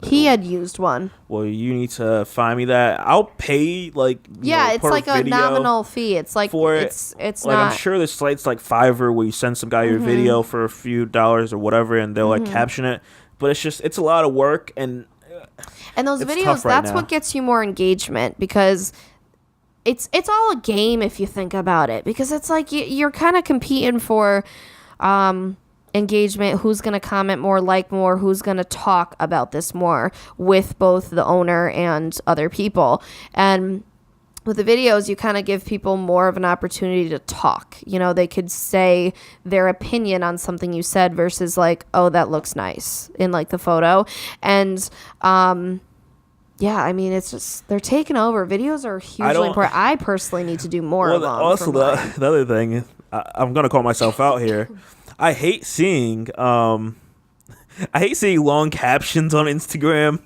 He had used one.
Well, you need to find me that. I'll pay
it's like a nominal fee. It's like
for
it's
like,
not.
I'm sure there's sites like Fiverr where you send some guy your video for a few dollars or whatever, and they'll like caption it. But it's a lot of work, and
those videos. That's what gets you more engagement, because it's all a game if you think about it, because it's like you're kind of competing for engagement, who's going to comment more, like more, who's going to talk about this more with both the owner and other people. And with the videos, you kind of give people more of an opportunity to talk. They could say their opinion on something you said versus like, oh, that looks nice in like the photo. And it's just, they're taking over. Videos are hugely important. I personally need to do more of them.
Also, the other thing, I'm going to call myself out here. I hate seeing long captions on Instagram.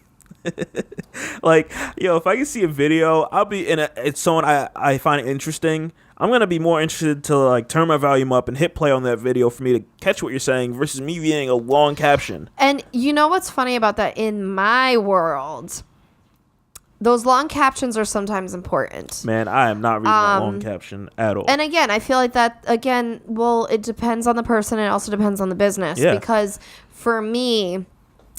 Like, if I can see a video, I'll be it's someone I find interesting. I'm gonna be more interested to like turn my volume up and hit play on that video for me to catch what you're saying versus me reading a long caption.
And you know what's funny about that? In my world, those long captions are sometimes important.
Man, I am not reading a long caption at all.
And again, I feel like that, it depends on the person, and it also depends on the business.
Yeah.
Because for me,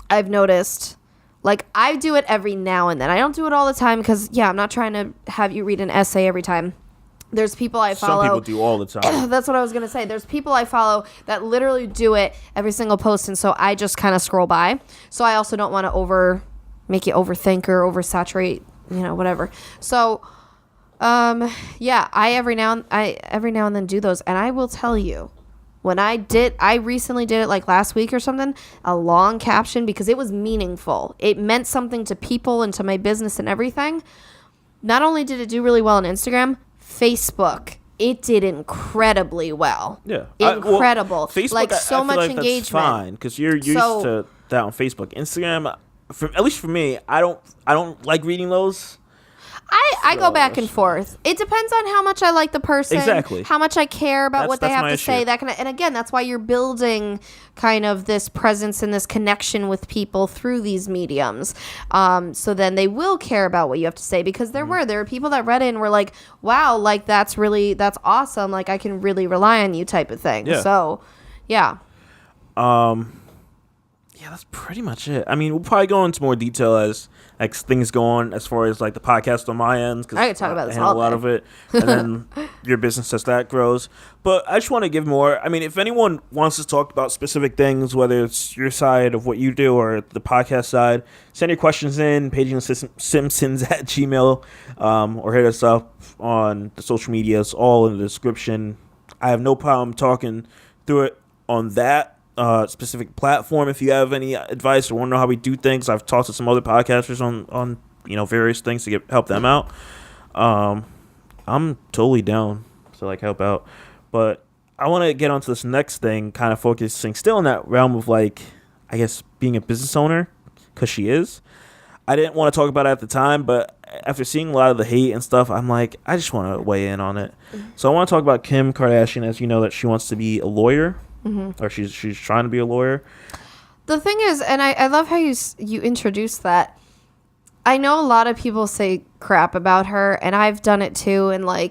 I've noticed, like, I do it every now and then. I don't do it all the time because, I'm not trying to have you read an essay every time. There's people I follow.
Some people do all the time.
That's what I was going to say. There's people I follow that literally do it every single post, and so I just kind of scroll by. So I also don't want to make you overthink or oversaturate, whatever. So, I every now and then do those, and I will tell you, I recently did it like last week or something, a long caption, because it was meaningful. It meant something to people and to my business and everything. Not only did it do really well on Instagram, Facebook, it did incredibly well.
Yeah,
incredible.
Facebook,
like so much engagement.
That's fine, because you're used to that on Facebook. Instagram, at least for me, I don't like reading those.
I go back and forth. It depends on how much I like the person,
exactly,
how much I care about what they have to say. And again, that's why you're building kind of this presence and this connection with people through these mediums. So then they will care about what you have to say, because there were people that read it and were like, wow, like that's awesome. Like I can really rely on you, type of thing.
Yeah.
So, yeah.
Yeah, that's pretty much it. I mean, we'll probably go into more detail as things go on, as far as like the podcast on my end, because
I could talk about this
a lot of it, and then your business as that grows. But I just want to give more. I mean, if anyone wants to talk about specific things, whether it's your side of what you do or the podcast side, send your questions in, PagingTheSimpsons at Gmail, or hit us up on the social medias, all in the description. I have no problem talking through it on that specific platform. If you have any advice or want to know how we do things, I've talked to some other podcasters on various things to help them out. I'm totally down to help out, but I want to get onto this next thing, kind of focusing still in that realm of I guess being a business owner, because she is. I didn't want to talk about it at the time, but after seeing a lot of the hate and stuff, I'm like, I just want to weigh in on it. So I want to talk about Kim Kardashian, as you know, that she wants to be a lawyer. Or she's trying to be a lawyer.
The thing is, and I love how you introduced that. I know a lot of people say crap about her, and I've done it too. And we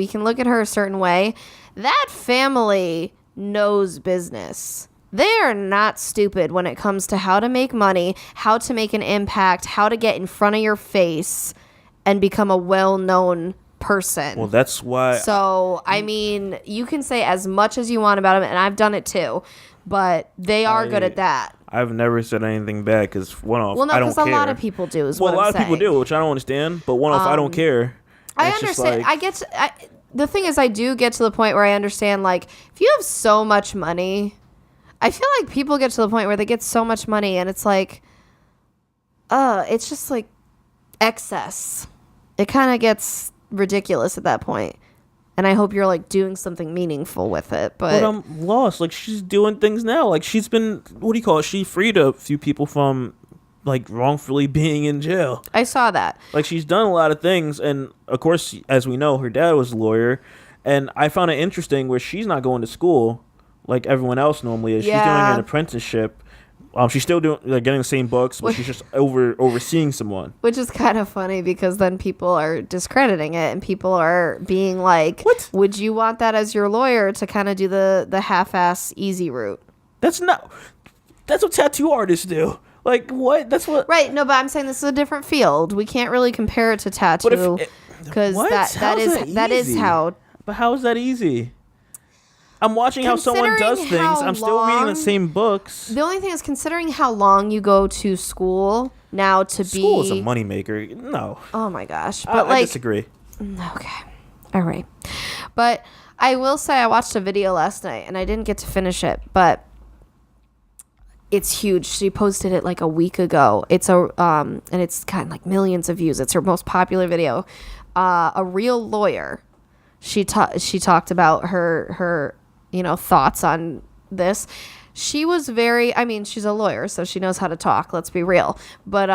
can look at her a certain way. That family knows business. they are not stupid when it comes to how to make money, how to make an impact, how to get in front of your face and become a well-known person.
Well, that's why.
So, I mean, you can say as much as you want about them, and I've done it too, but they are good at that.
I've never said anything bad because one off,
well, no,
I don't care.
because a lot of people do.
Well, a lot of people do, which I don't understand. But one off, I don't care.
I understand. The thing is, I do get to the point where I understand. Like, if you have so much money, I feel like people get to the point where they get so much money, and it's like, it's just like excess. It kind of gets ridiculous at that point. And I hope you're like doing something meaningful with it. But
I'm lost. Like, she's doing things now. Like, she's been, what do you call it? She freed a few people from like wrongfully being in jail.
I saw that.
Like, she's done a lot of things. And of course, as we know, her dad was a lawyer. And I found it interesting where she's not going to school like everyone else normally is.
Yeah.
She's doing an apprenticeship. She's still doing getting the same books, but she's just overseeing someone.
Which is kind of funny because then people are discrediting it and people are being like,
what?
Would you want that as your lawyer to kind of do the half-ass easy route?
That's what tattoo artists do. Like, what? That's what.
Right. No, but I'm saying this is a different field. We can't really compare it to tattoo because that is how.
But how is that easy? I'm watching how someone does things. I'm still reading the same books.
The only thing is, considering how long you go to school now to be...
School is a moneymaker. No.
Oh, my gosh. But
I disagree.
Okay. All right. But I will say I watched a video last night, and I didn't get to finish it, but it's huge. She posted it like a week ago. It's and it's kind of like millions of views. It's her most popular video. A real lawyer. She talked about her thoughts on this. She was she's a lawyer, so she knows how to talk, let's be real. But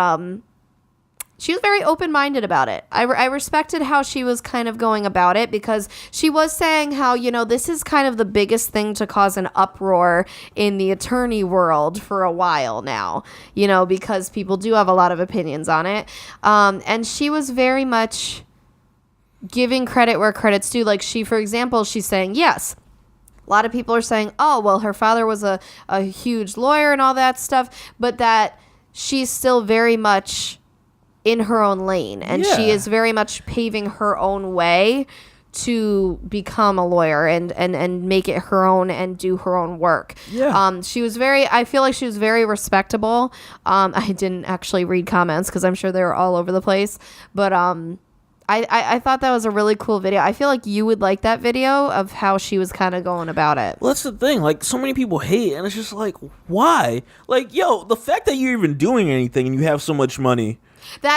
she was very open-minded about it. I respected how she was kind of going about it because she was saying how, this is kind of the biggest thing to cause an uproar in the attorney world for a while now, because people do have a lot of opinions on it. And she was very much giving credit where credit's due. Like for example, she's saying, yes, a lot of people are saying, oh, well, her father was a huge lawyer and all that stuff, but that she's still very much in her own lane. And she is very much paving her own way to become a lawyer and make it her own and do her own work. Yeah. I feel like she was very respectable. I didn't actually read comments because I'm sure they were all over the place. But I thought that was a really cool video. I feel like you would like that video of how she was kind of going about it.
Well, that's the thing. Like, so many people hate, and it's just like, why? Like, yo, the fact that you're even doing anything and you have so much money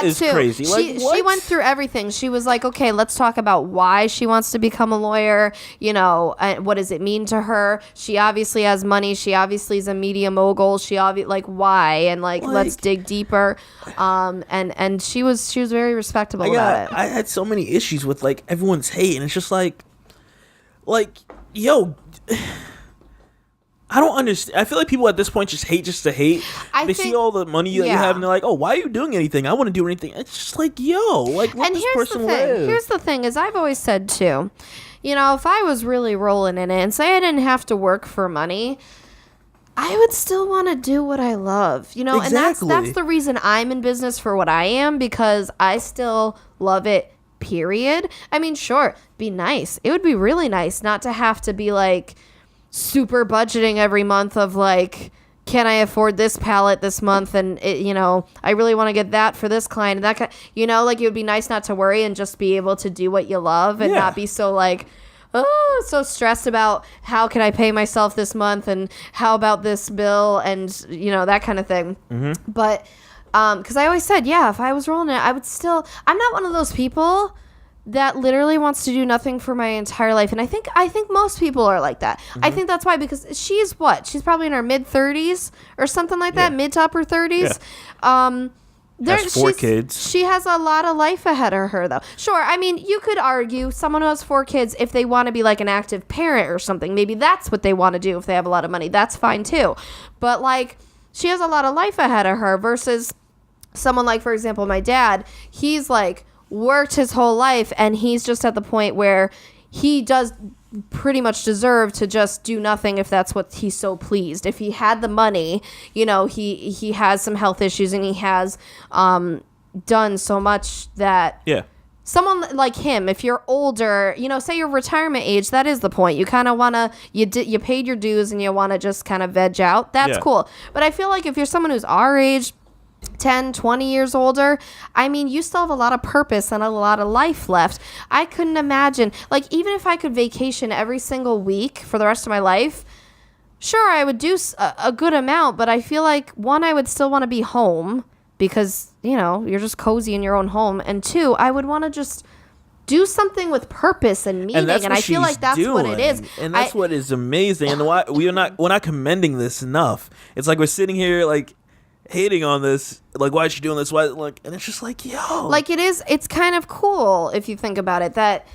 is crazy.
She went through everything. She was like, okay, let's talk about why she wants to become a lawyer. What does it mean to her? She obviously has money. She obviously is a media mogul. Why? And let's dig deeper. And she was very respectable about it.
I had so many issues with everyone's hate, and it's just like yo. I don't understand. I feel like people at this point just hate just to hate. They see all the money that you have, and they're like, "Oh, why are you doing anything? I want to do anything." It's just like, yo, let this person live.
Here's the thing: is I've always said too, if I was really rolling in it and say I didn't have to work for money, I would still want to do what I love,
Exactly.
And that's the reason I'm in business for what I am, because I still love it. Period. I mean, sure, be nice. It would be really nice not to have to be super budgeting every month of can I afford this palette this month, and I really want to get that for this client and that kind, it would be nice not to worry and just be able to do what you love and not be so so stressed about how can I pay myself this month and how about this bill and that kind of thing. Mm-hmm. But because I always said, if I was rolling it, I would still. I'm not one of those people that literally wants to do nothing for my entire life. And I think most people are like that. Mm-hmm. I think that's why, because she's probably in her mid-30s or something like that, mid to upper 30s. Yeah.
Has 4 kids.
She has a lot of life ahead of her, though. Sure, I mean, you could argue someone who has 4 kids, if they want to be an active parent or something, maybe that's what they want to do if they have a lot of money. That's fine, too. But, she has a lot of life ahead of her versus someone for example, my dad. He's, worked his whole life, and he's just at the point where he does pretty much deserve to just do nothing if that's what he's so pleased. If he had the money, you know, he has some health issues and he has done so much that someone like him, if you're older, you know, say your retirement age, that is the point. You kind of want to, you paid your dues and you want to just kind of veg out. That's cool. But I feel like if you're someone who's our age, 10, 20 years older, I mean, you still have a lot of purpose and a lot of life left. I couldn't imagine, like, even if I could vacation every single week for the rest of my life, sure, I would do a good amount, but I feel like, one, I would still want to be home because, you know, you're just cozy in your own home. And two, I would want to just do something with purpose and meaning. And I feel like that's what it is.
And that's what is amazing. And why we're not commending this enough. It's like we're sitting here, like, hating on this, like, why is she doing this? Why, like, and it's just like, yo,
like, it's kind of cool if you think about it that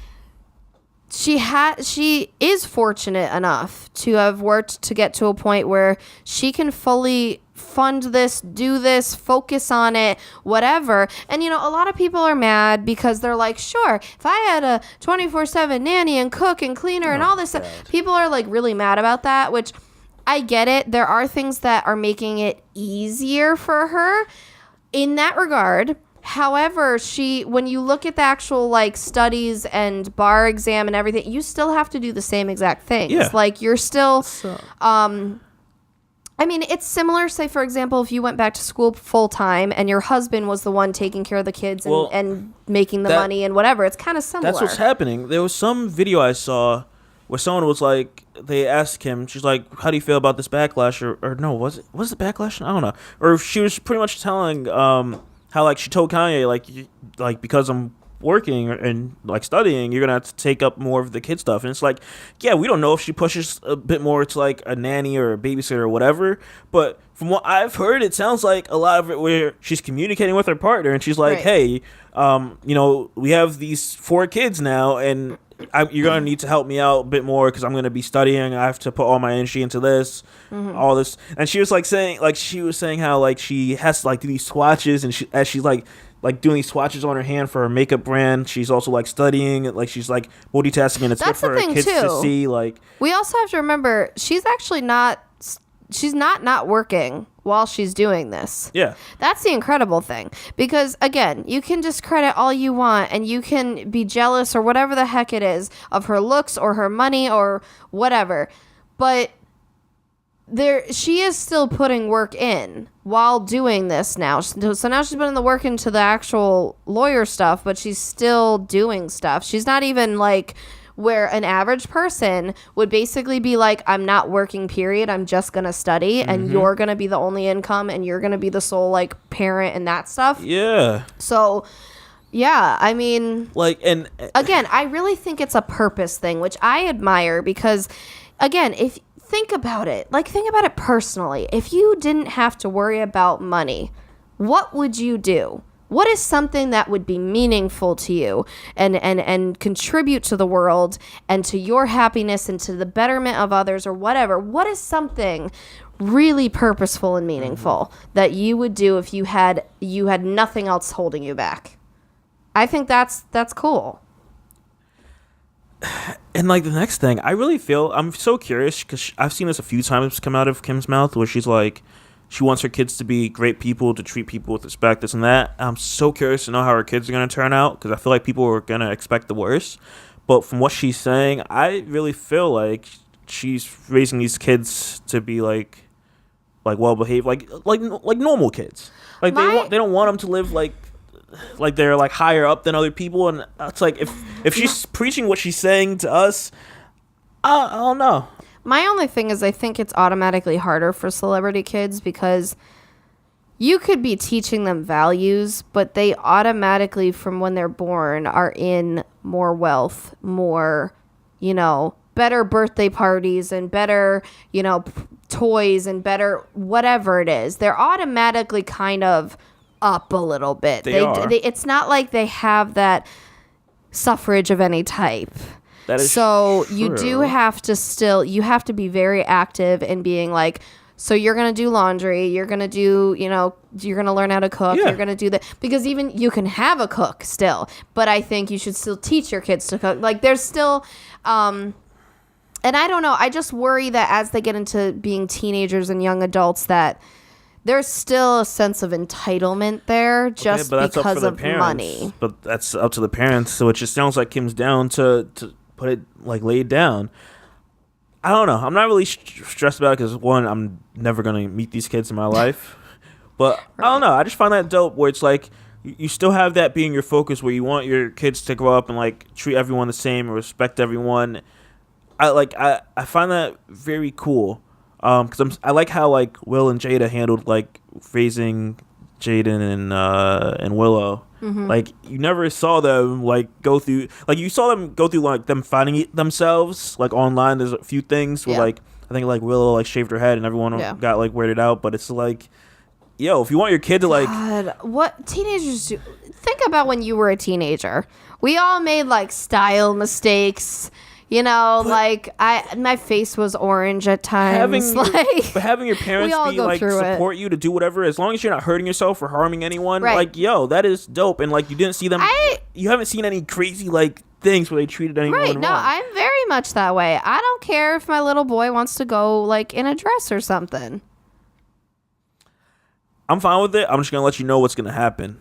she is fortunate enough to have worked to get to a point where she can fully fund this, do this, focus on it, whatever. And, you know, a lot of people are mad because they're like, sure, if I had a 24/7 nanny and cook and cleaner and all this stuff, people are like really mad about that, which I get it. There are things that are making it easier for her in that regard. However, when you look at the actual like studies and bar exam and everything, you still have to do the same exact things.
Yeah.
Like you're still, I mean, it's similar. Say, for example, if you went back to school full time and your husband was the one taking care of the kids and making the money and whatever, it's kind of similar.
That's what's happening. There was some video I saw where someone was like, they asked him, she's like, how do you feel about this backlash? Or no, was it backlash? I don't know. Or she was pretty much telling how, like, she told Kanye, like because I'm working and, like, studying, you're going to have to take up more of the kid stuff. And it's like, yeah, we don't know if she pushes a bit more to, like, a nanny or a babysitter or whatever. But from what I've heard, it sounds like a lot of it where she's communicating with her partner and she's like, hey, you know, we have these 4 kids now and you're going to need to help me out a bit more because I'm going to be studying. I have to put all my energy into this, all this. And she was like saying, like, how, like, she has to, like, do these swatches and as she's like doing these swatches on her hand for her makeup brand, she's also, like, studying, like, she's, like, multitasking, and it's good for her kids to see, like.
We also have to remember, she's actually not working while she's doing this.
Yeah.
That's the incredible thing. Because, again, you can discredit all you want and you can be jealous or whatever the heck it is of her looks or her money or whatever. But she is still putting work in while doing this now. So now she's putting the work into the actual lawyer stuff, but she's still doing stuff. She's not even like where an average person would basically be like, I'm not working, period. I'm just going to study and you're going to be the only income and you're going to be the sole like parent and that stuff.
Yeah.
So, yeah, I mean,
like, and
again, I really think it's a purpose thing, which I admire because, again, think about it personally. If you didn't have to worry about money, what would you do? What is something that would be meaningful to you and contribute to the world and to your happiness and to the betterment of others or whatever? What is something really purposeful and meaningful that you would do if you had nothing else holding you back? I think that's cool.
And, like, the next thing, I really feel, I'm so curious because I've seen this a few times come out of Kim's mouth where she's like, she wants her kids to be great people, to treat people with respect, this and that. I'm so curious to know how her kids are going to turn out because I feel like people are going to expect the worst. But from what she's saying, I really feel like she's raising these kids to be like well-behaved, like normal kids. Like, they don't want them to live like they're like higher up than other people. And it's like if she's preaching what she's saying to us, I don't know.
My only thing is I think it's automatically harder for celebrity kids because you could be teaching them values, but they automatically, from when they're born, are in more wealth, more, you know, better birthday parties and better, you know, toys and better whatever it is. They're automatically kind of up a little bit. It's not like they have that suffrage of any type. So true. You do have to be very active in being like, so you're going to do laundry, you're going to do, you know, you're going to learn how to cook, you're going to do that. Because even you can have a cook still, but I think you should still teach your kids to cook. Like there's still, And I don't know. I just worry that as they get into being teenagers and young adults, that there's still a sense of entitlement there just because of money.
But that's up to the parents. So it just sounds like Kim's down to put it like laid down. I don't know. I'm not really stressed about it because, one, I'm never going to meet these kids in my life. But I don't know. I just find that dope where it's like you still have that being your focus where you want your kids to grow up and like treat everyone the same and respect everyone. I find that very cool. Because I like how like Will and Jada handled like raising Jaden and Willow. Mm-hmm. Like you never saw them like go through like them finding themselves like online. There's a few things where like I think like Willow like shaved her head and everyone got like weirded out. But it's like, yo, if you want your kid to like,
God, what teenagers do? Think about when you were a teenager. We all made like style mistakes. You know, like my face was orange at times.
Having your parents be like support you to do whatever, as long as you're not hurting yourself or harming anyone. Right. Like, yo, that is dope. And like, you didn't see them. You haven't seen any crazy like things where they treated anyone wrong.
No, I'm very much that way. I don't care if my little boy wants to go like in a dress or something.
I'm fine with it. I'm just gonna let you know what's gonna happen.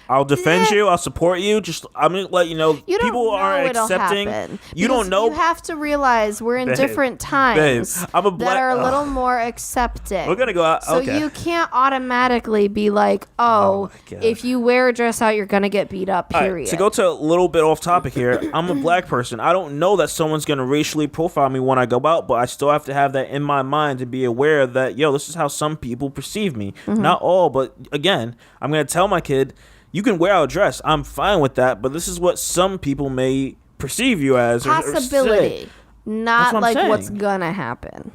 I'll defend you. I'll support you. I'm going to let you know people aren't accepting. You don't know.
You have to realize we're in different times that are a little more accepting.
We're going to go out.
So you can't automatically be like, if you wear a dress out, you're going to get beat up, period.
Right, to go to a little bit off topic here, I'm a black person. I don't know that someone's going to racially profile me when I go out, but I still have to have that in my mind to be aware that, this is how some people perceive me. Mm-hmm. Not all, but again, I'm going to tell my kid, you can wear out a dress. I'm fine with that, but this is what some people may perceive you as.
Possibility, not like what's gonna happen.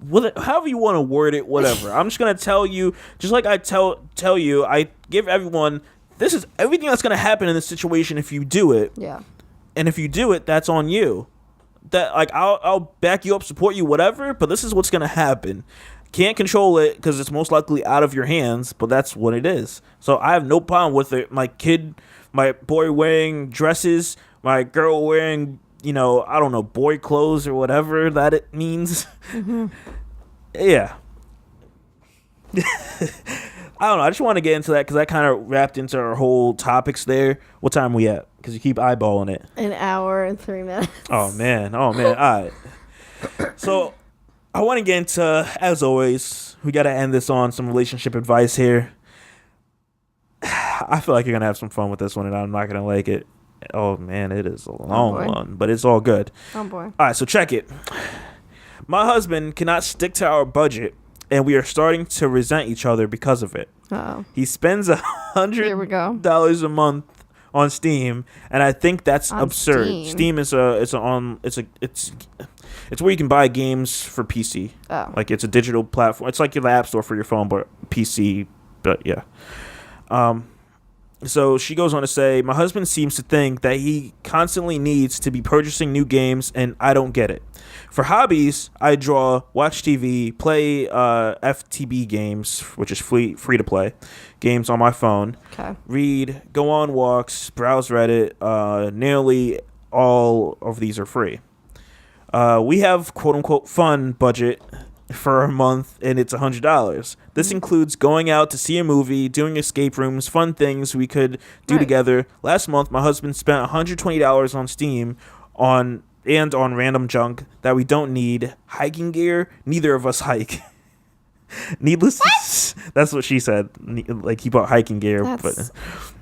Well, however you want to word it, whatever. I'm just gonna tell you, just like I tell you, I give everyone, this is everything that's gonna happen in this situation if you do it.
Yeah.
And if you do it, that's on you. That like I'll back you up, support you, whatever. But this is what's gonna happen. Can't control it because it's most likely out of your hands, but that's what it is. So I have no problem with it. My boy wearing dresses, my girl wearing, I don't know, boy clothes or whatever that it means. Mm-hmm. Yeah. I don't know. I just want to get into that because I kind of wrapped into our whole topics there. What time are we at? Because you keep eyeballing it.
An hour and 3 minutes.
Oh, man. All right. So I want to get into, as always, we got to end this on some relationship advice here. I feel like you're going to have some fun with this one, and I'm not going to like it. Oh, man, it is a long one, but it's all good.
Oh, boy.
All right, so check it. My husband cannot stick to our budget, and we are starting to resent each other because of it.
Uh-oh.
He spends $100 a month on Steam, and I think that's absurd. Steam is it's where you can buy games for PC.
Oh.
Like it's a digital platform. It's like the App Store for your phone, but PC. But yeah. So she goes on to say, my husband seems to think that he constantly needs to be purchasing new games, and I don't get it. For hobbies, I draw, watch TV, play FTB games, which is free to play games on my phone.
Okay.
Read, go on walks, browse Reddit. Nearly all of these are free. We have quote unquote fun budget for a month, and it's $100. This includes going out to see a movie, doing escape rooms, fun things we could do together. Last month, my husband spent $120 on Steam on random junk that we don't need. Hiking gear, neither of us hike. That's what she said. Like he bought hiking gear, but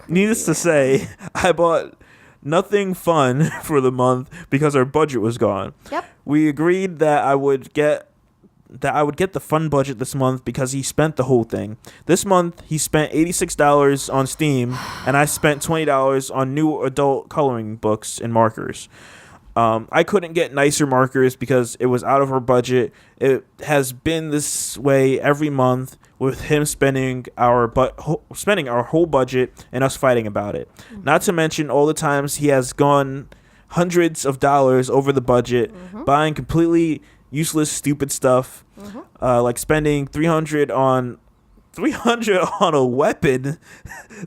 needless to say, I bought nothing fun for the month because our budget was gone.
Yep.
We agreed that I would get the fun budget this month because he spent the whole thing. This month, he spent $86 on Steam, and I spent $20 on new adult coloring books and markers. I couldn't get nicer markers because it was out of our budget. It has been this way every month with him spending our whole budget and us fighting about it. Mm-hmm. Not to mention all the times he has gone hundreds of dollars over the budget, buying completely useless, stupid stuff, like spending $300 on a weapon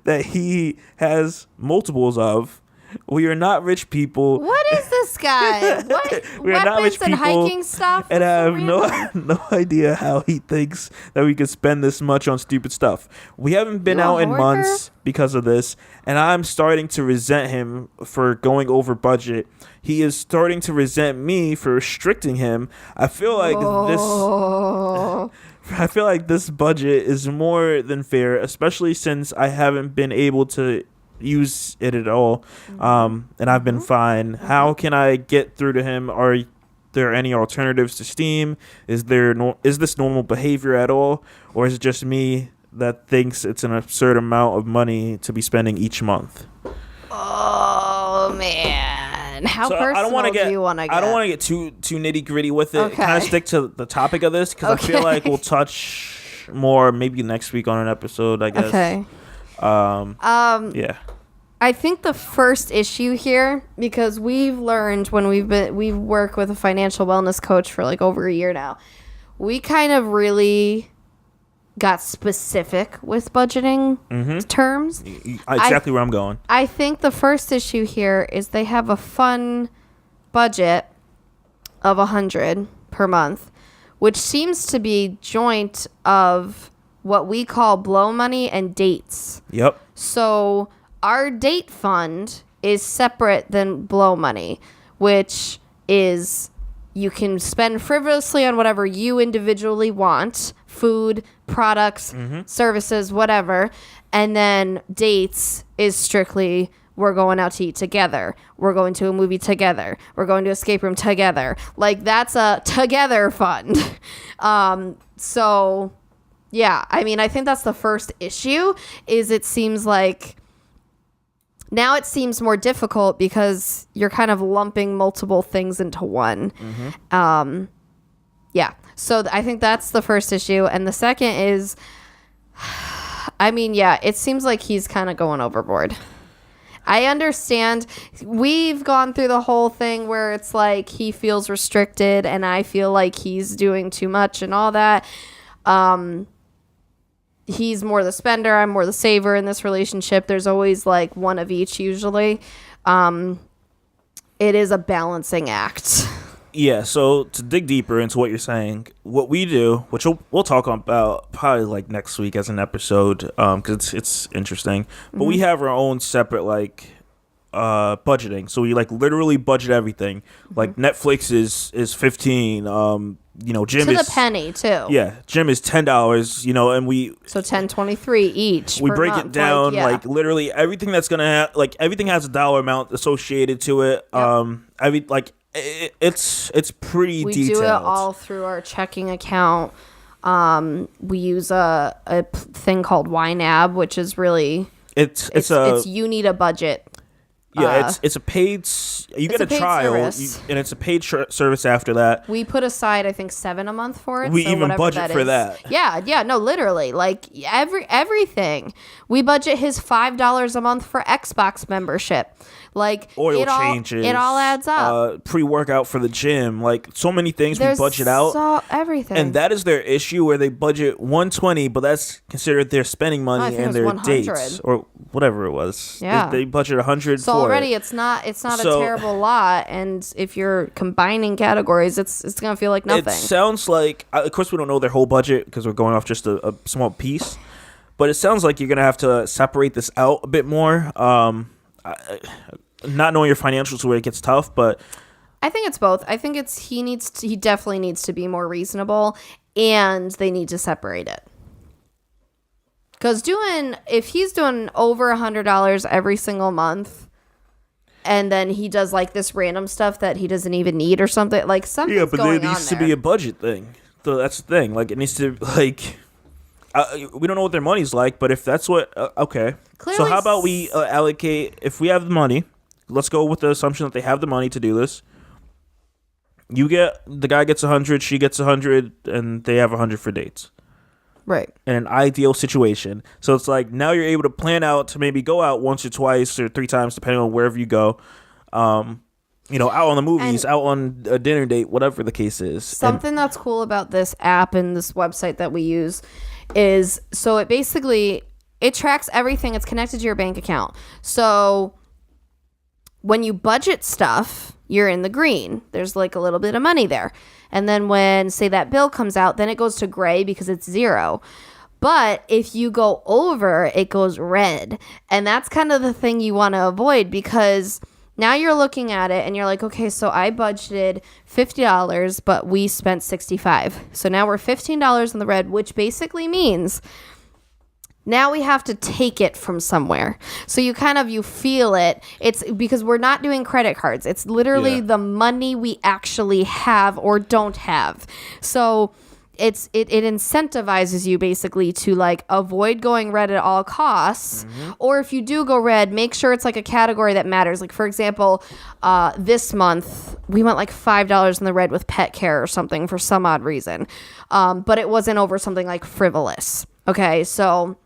that he has multiples of. We are not rich people.
What is this guy? What
We are not rich
weapons and
people,
hiking stuff?
and I have
Random.
no idea how he thinks that we could spend this much on stupid stuff. We haven't been
You a
out in
hoarder?
months because of this, and I'm starting to resent him for going over budget. He is starting to resent me for restricting him. I feel like
Oh.
this budget is more than fair, especially since I haven't been able to use it at all, and I've been fine. How can I get through to him? Are there any alternatives to Steam? Is this normal behavior at all, or is it just me that thinks it's an absurd amount of money to be spending each month?
Oh man, how
So
personal do you want to get?
I don't want to get too nitty gritty with it.
Okay.
Kind of stick to the topic of this because I feel like we'll touch more maybe next week on an episode, I guess.
Okay.
Yeah.
I think the first issue here, because we've learned when we work with a financial wellness coach for like over a year now, we kind of really got specific with budgeting terms.
Exactly where I'm going.
I think the first issue here is they have a fun budget of $100 per month, which seems to be joint of what we call blow money and dates.
Yep.
So our date fund is separate than blow money, which is you can spend frivolously on whatever you individually want, food, products, services, whatever. And then dates is strictly we're going out to eat together. We're going to a movie together. We're going to escape room together. Like that's a together fund. So yeah, I mean, I think that's the first issue is it seems like now it seems more difficult because you're kind of lumping multiple things into one. Yeah. So I think that's the first issue. And the second is, I mean, yeah, it seems like he's kind of going overboard. I understand. We've gone through the whole thing where it's like he feels restricted and I feel like he's doing too much and all that. He's more the spender. I'm more the saver in this relationship. There's always like one of each usually. It is a balancing act.
Yeah, so to dig deeper into what you're saying, what we do, which we'll talk about probably like next week as an episode, because it's interesting. But we have our own separate like budgeting. So we like literally budget everything. Like Netflix is 15. Gym
to
is
the penny too.
Yeah, gym is $10. And we
So $10.23 each.
we
per
break
month.
it down
yeah.
like literally everything that's gonna everything has a dollar amount associated to it.
Yep.
It's pretty
We
detailed.
do it all through our checking account. We use a thing called YNAB, which is really
It's
you need a budget.
it's a paid. You get
a
a
paid
trial,
service.
and it's a paid service after that.
We put aside, I think, $7 a month for it.
We
so
even
whatever
budget for
is.
that.
Yeah, no, literally, like everything. We budget his $5 a month for Xbox membership. Like
Oil changes.
It all adds up.
Pre-workout for the gym, like so many things
There's
we budget out.
Everything.
And that is their issue where they budget $120, but that's considered their spending money
I think
and
it was
their
$100.
dates or whatever it was.
Yeah.
They budget $100
so
for
already
it.
it's not a
So-
terrible lot, and if you're combining categories, it's gonna feel like nothing.
It sounds like, of course, we don't know their whole budget because we're going off just a small piece, but it sounds like you're gonna have to separate this out a bit more. Not knowing your financials where it gets tough, but
I think it's both. I think he definitely needs to be more reasonable, and they need to separate it. Because if he's doing over $100 every single month, and then he does like this random stuff that he doesn't even need or something, like something's
yeah, but
going
there
on
needs
there.
to be a budget thing. So that's the thing. Like it needs to like. We don't know what their money's like, but if that's what okay.
Clearly
So how about we allocate? If we have the money, let's go with the assumption that they have the money to do this. The guy gets 100, she gets 100, and they have 100 for dates.
Right.
In an ideal situation. So it's like now you're able to plan out to maybe go out once or twice or 3 times, depending on wherever you go. Out on the movies, out on a dinner date, whatever the case is.
Something that's cool about this app and this website that we use is so it tracks everything. It's connected to your bank account. So when you budget stuff, you're in the green. There's like a little bit of money there. And then when, say, that bill comes out, then it goes to gray because it's zero. But if you go over, it goes red. And that's kind of the thing you want to avoid, because now you're looking at it and you're like, okay, so I budgeted $50, but we spent $65. So now we're $15 in the red, which basically means now we have to take it from somewhere. So you feel it. It's because we're not doing credit cards. It's literally the money we actually have or don't have. So it incentivizes you basically to like avoid going red at all costs. Or if you do go red, make sure it's like a category that matters. Like, for example, this month we went like $5 in the red with pet care or something for some odd reason. But it wasn't over something like frivolous. Okay, so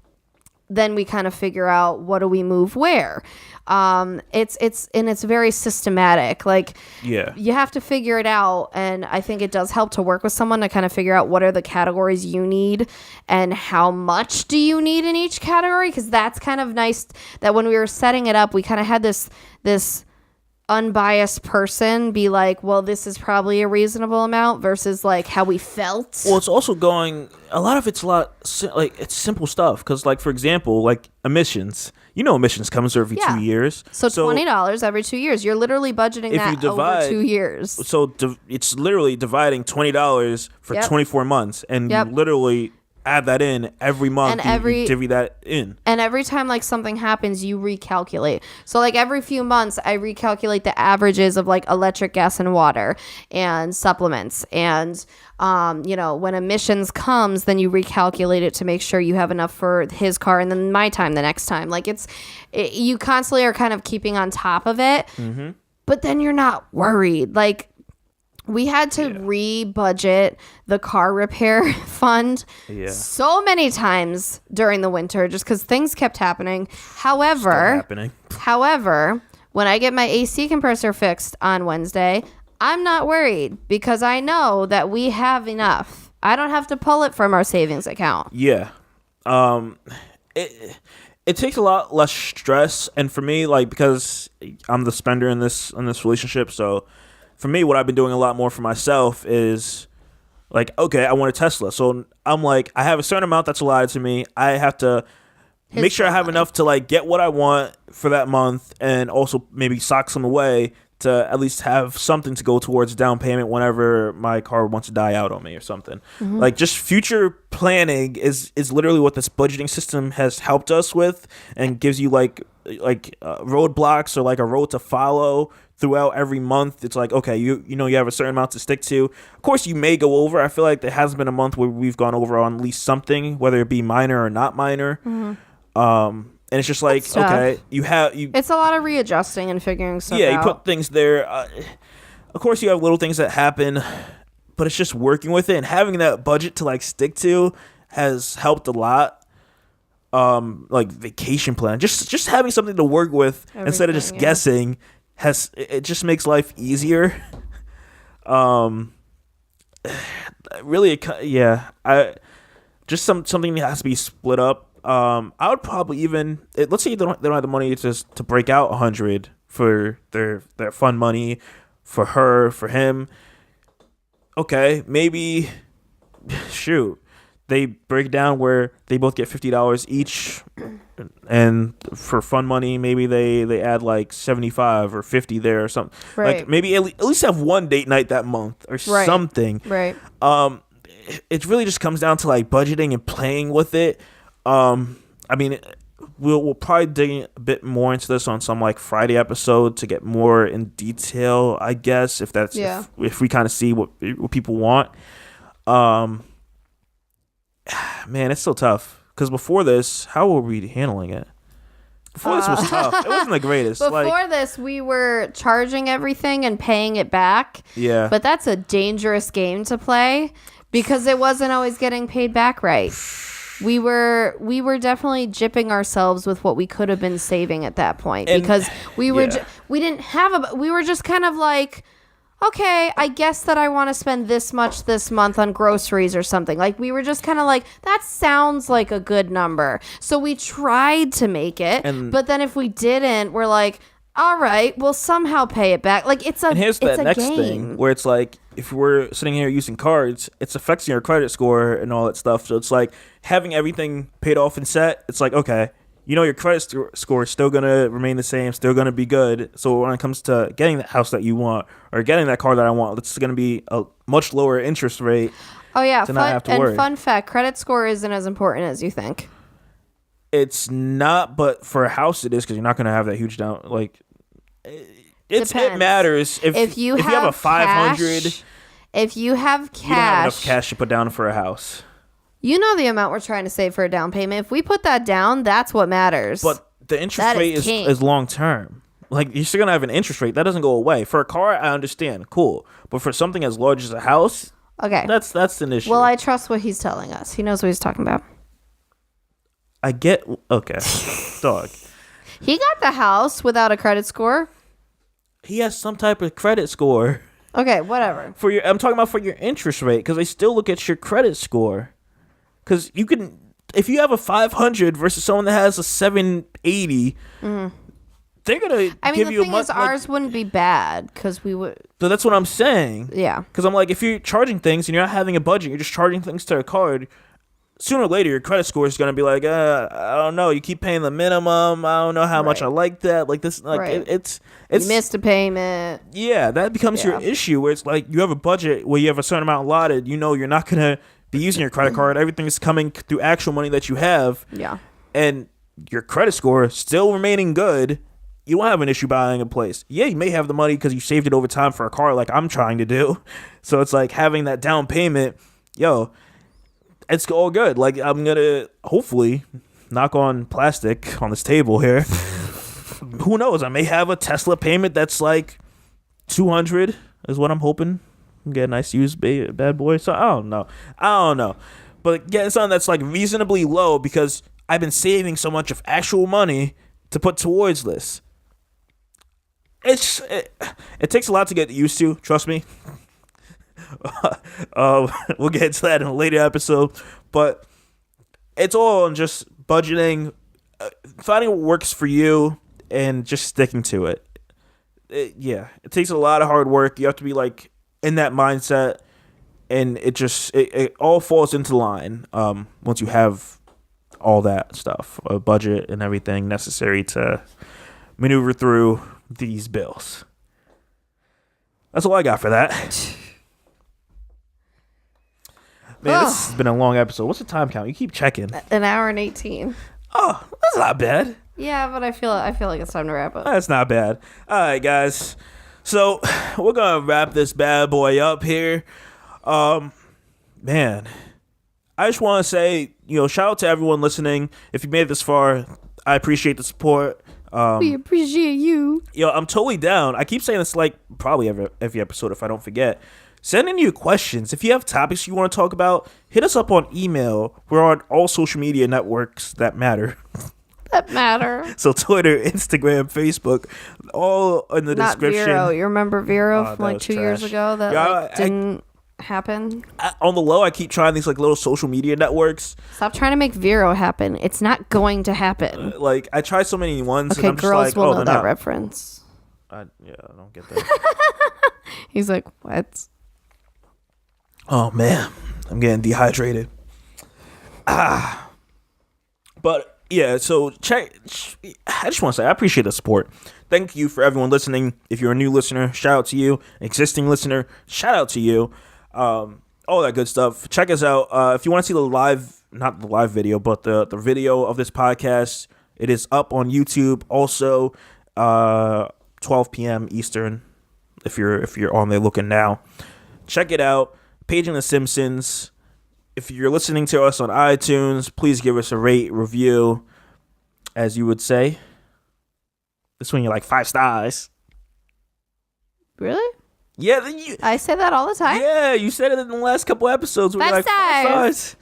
then we kind of figure out, what do we move where? It's very systematic. Like, you have to figure it out. And I think it does help to work with someone to kind of figure out what are the categories you need and how much do you need in each category. Because that's kind of nice that when we were setting it up, we kind of had this unbiased person be like, well, this is probably a reasonable amount versus like how we felt.
Well, it's also it's simple stuff, because like, for example, like emissions, emissions comes every 2 years,
so $20 every 2 years. You're literally budgeting that over 2 years,
so it's literally dividing $20 for 24 months, and you literally add that in every month, and you divvy that in.
And every time like something happens, you recalculate. So like every few months, I recalculate the averages of like electric, gas, and water and supplements. And, when emissions comes, then you recalculate it to make sure you have enough for his car and then my time the next time. Like you constantly are kind of keeping on top of it, but then you're not worried. Like, we had to re-budget the car repair fund so many times during the winter just because things kept happening. However, when I get my AC compressor fixed on Wednesday, I'm not worried because I know that we have enough. I don't have to pull it from our savings account.
Yeah. It takes a lot less stress. And for me, like, because I'm the spender in this relationship, so for me, what I've been doing a lot more for myself is like, okay, I want a Tesla. So I'm like, I have a certain amount that's allotted to me. I have to make sure I have enough to like get what I want for that month, and also maybe sock some away to at least have something to go towards down payment whenever my car wants to die out on me or something. Like, just future planning is literally what this budgeting system has helped us with, and gives you like roadblocks or like a road to follow throughout every month. It's like, okay, you have a certain amount to stick to. Of course, you may go over. I feel like there hasn't been a month where we've gone over on at least something, whether it be minor or not minor. And it's just like, okay, it's
a lot of readjusting and figuring stuff out.
Yeah, you put things there. Of course, you have little things that happen, but it's just working with it and having that budget to like stick to has helped a lot. Like vacation plan, just having something to work with instead of just guessing it just makes life easier. Really, something that has to be split up. I would probably let's say they don't have the money to break out 100 for their fun money for her, for him. Okay, maybe they break down where they both get $50 each, and for fun money maybe they add like 75 or 50 there or something. Like maybe at least have one date night that month or something. It really just comes down to like budgeting and playing with it. I mean, we'll probably dig a bit more into this on some like Friday episode to get more in detail, I guess, if that's if we kind of see what people want. Man, it's so tough because before this, how were we handling it? Before this was tough. It wasn't the greatest.
Before this, we were charging everything and paying it back.
Yeah.
But that's a dangerous game to play because it wasn't always getting paid back right. We were definitely gypping ourselves with what we could have been saving at that point, because we were we were just kind of like, okay, I guess that I want to spend this much this month on groceries or something. Like, we were just kind of like, that sounds like a good number. So we tried to make it, but then if we didn't, we're like, all right, we'll somehow pay it back. Like it's a
And here's
it's
that
a
next
game.
thing where it's like, if we're sitting here using cards, it's affecting your credit score and all that stuff. So it's like having everything paid off and set. It's like, okay, you know, your credit score is still going to remain the same, still going to be good. So when it comes to getting the house that you want or getting that car that I want, it's going to be a much lower interest rate.
Oh yeah,
to not have to worry.
And fun fact, credit score isn't as important as you think.
It's not, but for a house it is, because you're not going to have that huge down. Like, it matters if you have a 500.
Cash, if you have cash,
you don't have enough cash to put down for a house.
You know the amount we're trying to save for a down payment. If we put that down, that's what matters.
But the interest rate is long term. Like, you're still gonna have an interest rate that doesn't go away. For a car, I understand, cool. But for something as large as a house,
okay,
that's an issue.
Well, I trust what he's telling us. He knows what he's talking about.
I get okay, dog.
He got the house without a credit score.
He has some type of credit score.
Okay, whatever.
I'm talking about for your interest rate, because they still look at your credit score. Because you can, if you have a 500 versus someone that has a 780, they're gonna give you a much.
Ours wouldn't be bad because we would.
So that's what I'm saying.
Yeah.
Because I'm like, if you're charging things and you're not having a budget, you're just charging things to a card. Sooner or later, your credit score is gonna be like, I don't know. You keep paying the minimum. I don't know how much I like that. Like this, like it's
you missed a payment.
Yeah, that becomes your issue. Where it's like you have a budget where you have a certain amount allotted. You know, you're not gonna be using your credit card. Everything is coming through actual money that you have.
Yeah. And
your credit score still remaining good. You won't have an issue buying a place. Yeah, you may have the money because you saved it over time for a car, like I'm trying to do. So it's like having that down payment. It's all good. Like, I'm gonna hopefully knock on plastic on this table here. Who knows? I may have a Tesla payment that's like $200 is what I'm hoping. Get a nice used bad boy. So I don't know. But get something that's like reasonably low, because I've been saving so much of actual money to put towards this. It takes a lot to get used to. Trust me. We'll get into that in a later episode, but it's all on just budgeting, finding what works for you, and just sticking to it. It takes a lot of hard work. You have to be like in that mindset, and it all falls into line once you have all that stuff, a budget and everything necessary to maneuver through these bills. That's all I got for that. Man, this has been a long episode. What's the time count? You keep checking.
1 hour and 18.
Oh, that's not bad.
Yeah, but I feel like it's time to wrap up.
That's not bad. All right, guys. So we're gonna wrap this bad boy up here. Man, I just want to say, shout out to everyone listening. If you made it this far, I appreciate the support.
We appreciate you.
I'm totally down. I keep saying this like probably every episode if I don't forget. Send in your questions. If you have topics you want to talk about, hit us up on email. We're on all social media networks that matter. So Twitter, Instagram, Facebook, all in the description.
Not Vero. You remember Vero from like 2 years ago that didn't happen?
On the low, I keep trying these like little social media networks.
Stop trying to make Vero happen. It's not going to happen.
I try so many ones.
Okay,
and I'm
girls
just like,
will know that reference.
I don't get that.
He's like, what?
Oh man, I'm getting dehydrated. But yeah, so check. I just want to say I appreciate the support. Thank you for everyone listening. If you're a new listener, shout out to you. Existing listener, shout out to you. All that good stuff. Check us out. If you want to see not the live video, but the video of this podcast, it is up on YouTube. Also, 12 p.m. Eastern. If you're on there looking now, check it out. Paging the Simpsons. If you're listening to us on iTunes, please give us a rate, review, as you would say. This one you're like 5 stars.
Really?
Yeah.
I say that all the time.
Yeah, you said it in the last couple episodes.
5 stars.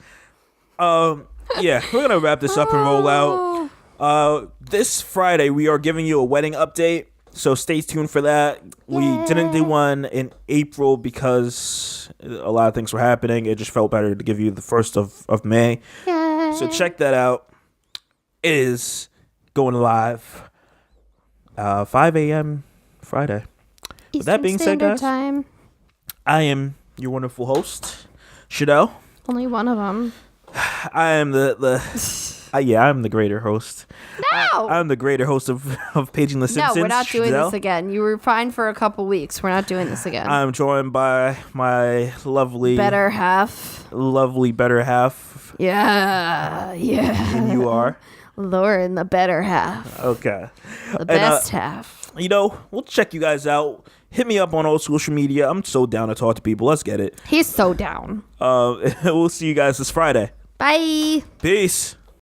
5 stars. Yeah, we're gonna wrap this up and roll out. This Friday we are giving you a wedding update. So stay tuned for that. We didn't do one in April because a lot of things were happening. It just felt better to give you the 1st of May. Yay. So check that out. It is going live. 5 a.m. Friday. With that being said, guys,
Time.
I am your wonderful host, Shadell.
Only one of them.
I am I'm the greater host.
No!
I'm the greater host of Paging the Simpsons.
No, we're not doing
Shadell.
this again. You were fine for a couple weeks. We're not doing this again.
I'm joined by my lovely
better half. Yeah.
And you are?
Lauren, the better half.
Okay.
The best half.
We'll check you guys out. Hit me up on all social media. I'm so down to talk to people. Let's get it.
He's so down.
We'll see you guys this Friday.
Bye.
Peace.